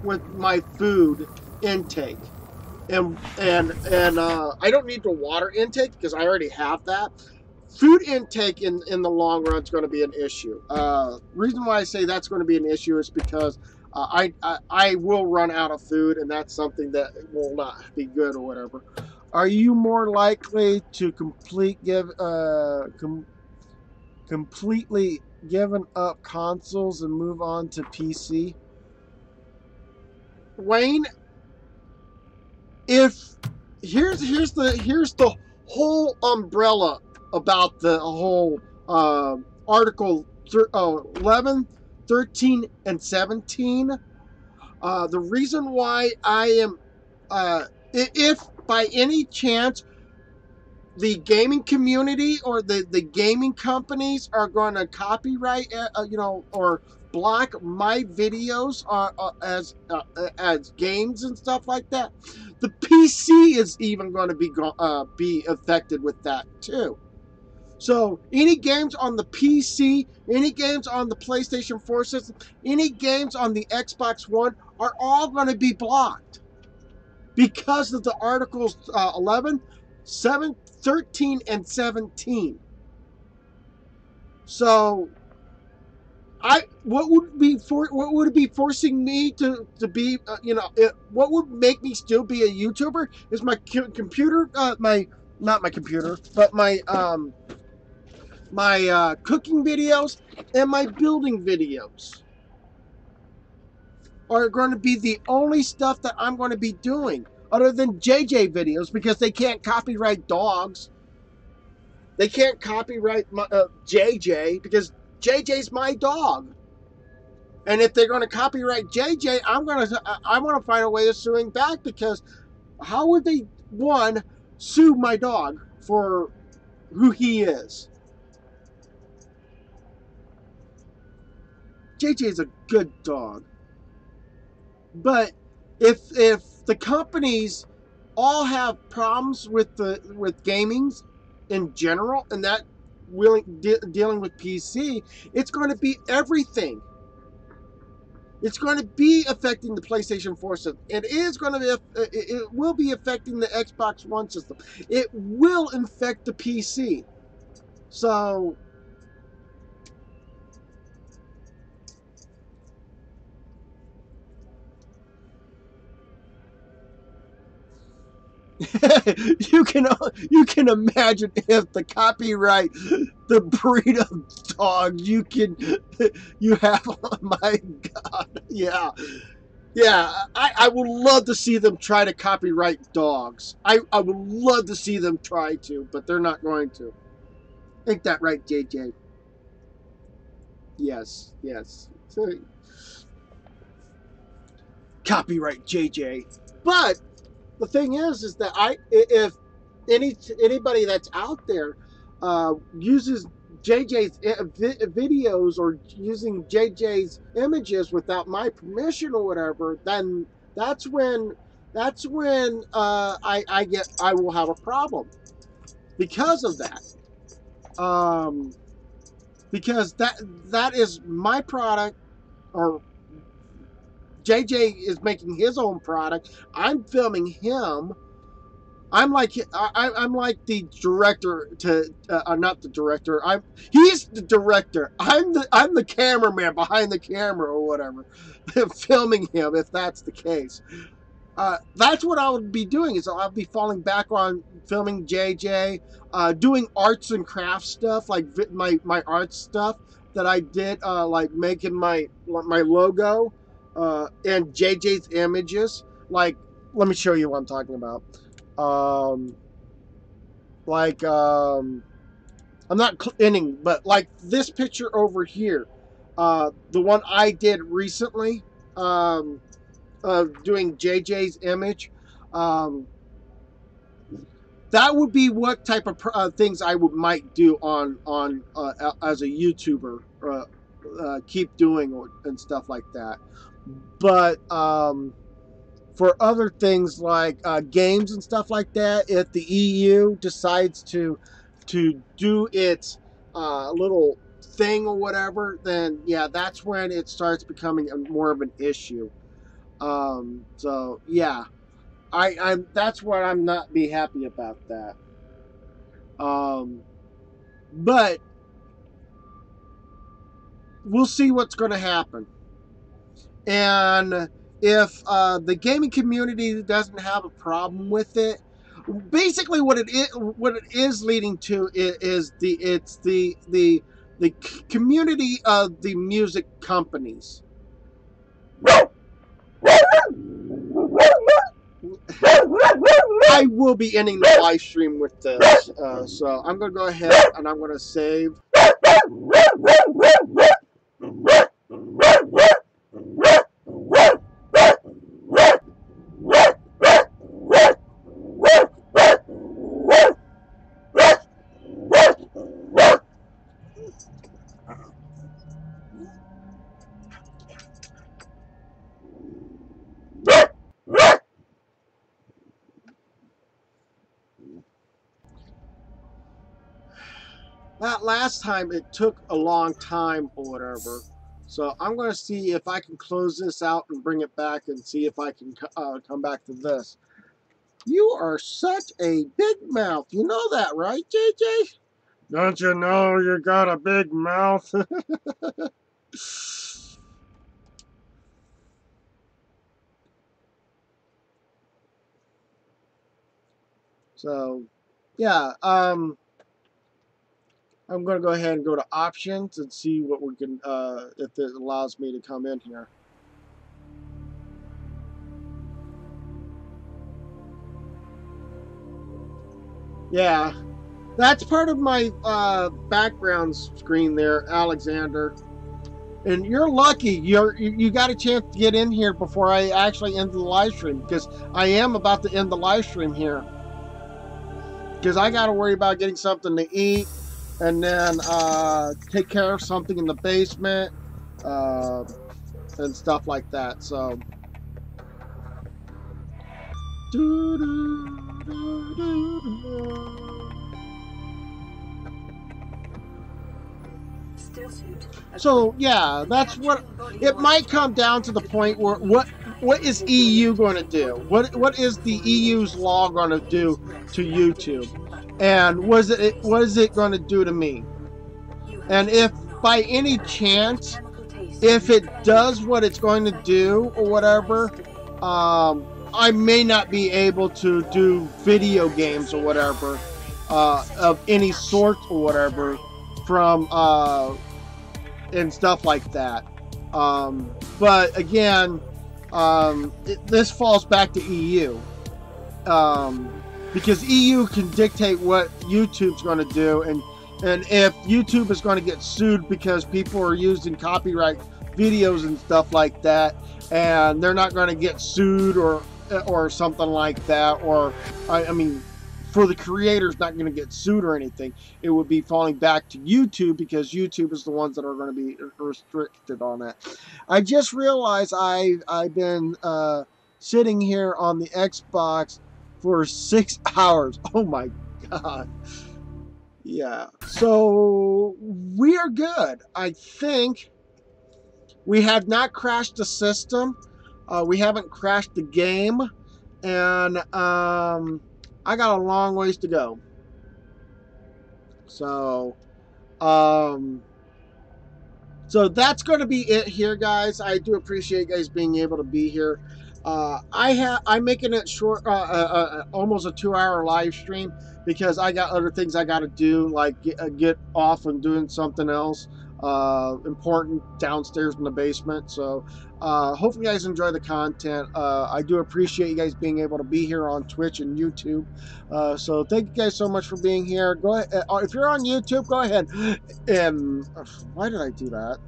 with my food intake, and I don't need the water intake because I already have that. Food intake in the long run is going to be an issue. Reason why I say that's going to be an issue is because I will run out of food, and that's something that will not be good or whatever. Are you more likely to completely given up consoles and move on to PC? Wayne, if here's the whole umbrella about the whole article 11, 13, and 17. The reason why I am, if by any chance the gaming community or the gaming companies are going to copyright, or block my videos as games and stuff like that, the PC is even going to be affected with that too. So any games on the PC, any games on the PlayStation 4 system, any games on the Xbox One are all going to be blocked because of the articles 11, 7, 13, and 17. So what would it be forcing me to be, what would make me still be a YouTuber is my computer, not my computer, but my cooking videos and my building videos are going to be the only stuff that I'm going to be doing, other than JJ videos, because they can't copyright dogs. They can't copyright my, JJ, because JJ's my dog. And if they're going to copyright JJ, I want to find a way of suing back, because how would they, one, sue my dog for who he is? JJ is a good dog. But if the companies all have problems with gamings in general, and that dealing with PC, it's going to be everything. It's going to be affecting the PlayStation 4 system. It will be affecting the Xbox One system. It will affect the PC. So you can imagine if the copyright the breed of dogs you have. Oh my God, yeah. I would love to see them try to copyright dogs. I would love to see them try to, but they're not going to. Ain't that right, JJ? Yes. Copyright JJ. But the thing is that if anybody that's out there uses JJ's videos or using JJ's images without my permission or whatever, then that's when I will have a problem because of that. Because that is my product, or JJ is making his own product. I'm filming him, I'm like I'm like the director to not the director. He's the director. I'm the cameraman behind the camera or whatever, filming him if that's the case. That's what I would be doing. Is I'll be falling back on filming JJ, doing arts and crafts stuff like my art stuff that I did, like making my logo, and JJ's images. Like, let me show you what I'm talking about. Um, like I'm not ending, but like this picture over here, the one I did recently, doing JJ's image. Um, that would be what type of things I might do on as a YouTuber, keep doing and stuff like that. But for other things like games and stuff like that, if the EU decides to do its little thing or whatever, then yeah, that's when it starts becoming more of an issue. So yeah, I'm that's where I'm not be happy about that. But we'll see what's going to happen. And if the gaming community doesn't have a problem with it, basically what it is leading to is the community of the music companies. I will be ending the live stream with this, so I'm going to go ahead and I'm going to save. That last time it took a long time or whatever. So I'm going to see if I can close this out and bring it back and see if I can come back to this. You are such a big mouth. You know that, right, JJ? Don't you know you got a big mouth? So, yeah, I'm going to go ahead and go to options and see what we can, if it allows me to come in here. Yeah, that's part of my background screen there, Alexander. And you're lucky you got a chance to get in here before I actually end the live stream, because I am about to end the live stream here. Because I got to worry about getting something to eat, and then take care of something in the basement, and stuff like that. So, so yeah, that's what it might come down to, the point where what is EU going to do? What is the EU's law going to do to YouTube? And what is it going to do to me? And if by any chance, if it does what it's going to do or whatever, I may not be able to do video games or whatever, of any sort or whatever, from and stuff like that. But again, this falls back to EU, because EU can dictate what YouTube's going to do, and if YouTube is going to get sued because people are using copyright videos and stuff like that, and they're not going to get sued or something like that, or I mean, for the creators not going to get sued or anything, it would be falling back to YouTube, because YouTube is the ones that are going to be restricted on that. I just realized I've been sitting here on the Xbox for 6 hours. Oh my god. Yeah. So we are good. I think we have not crashed the system. We haven't crashed the game, and I got a long ways to go. So, so that's going to be it here, guys. I do appreciate you guys being able to be here. I'm making it short, almost a 2-hour live stream because I got other things I got to do, like get off and doing something else important downstairs in the basement. So hopefully you guys enjoy the content. I do appreciate you guys being able to be here on Twitch and YouTube. So thank you guys so much for being here. Go ahead, if you're on YouTube, go ahead and why did I do that?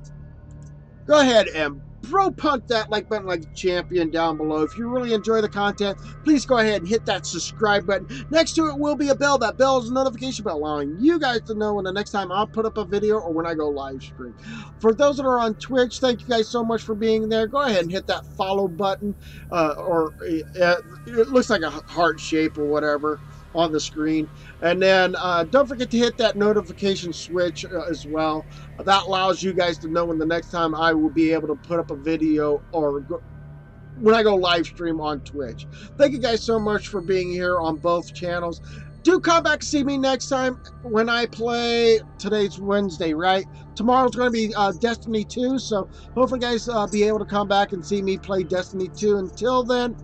Go ahead and bro punt that like button like a champion down below. If you really enjoy the content, please go ahead and hit that subscribe button. Next to it will be a bell. That bell is a notification bell allowing you guys to know when the next time I'll put up a video or when I go live stream. For those that are on Twitch, thank you guys so much for being there. Go ahead and hit that follow button, it looks like a heart shape or whatever on the screen. And then don't forget to hit that notification switch as well. That allows you guys to know when the next time I will be able to put up a video or when I go live stream on Twitch. Thank you guys so much for being here on both channels. Do come back and see me next time when I play. Today's Wednesday, right? Tomorrow's going to be Destiny 2, so hopefully guys be able to come back and see me play Destiny 2. Until then,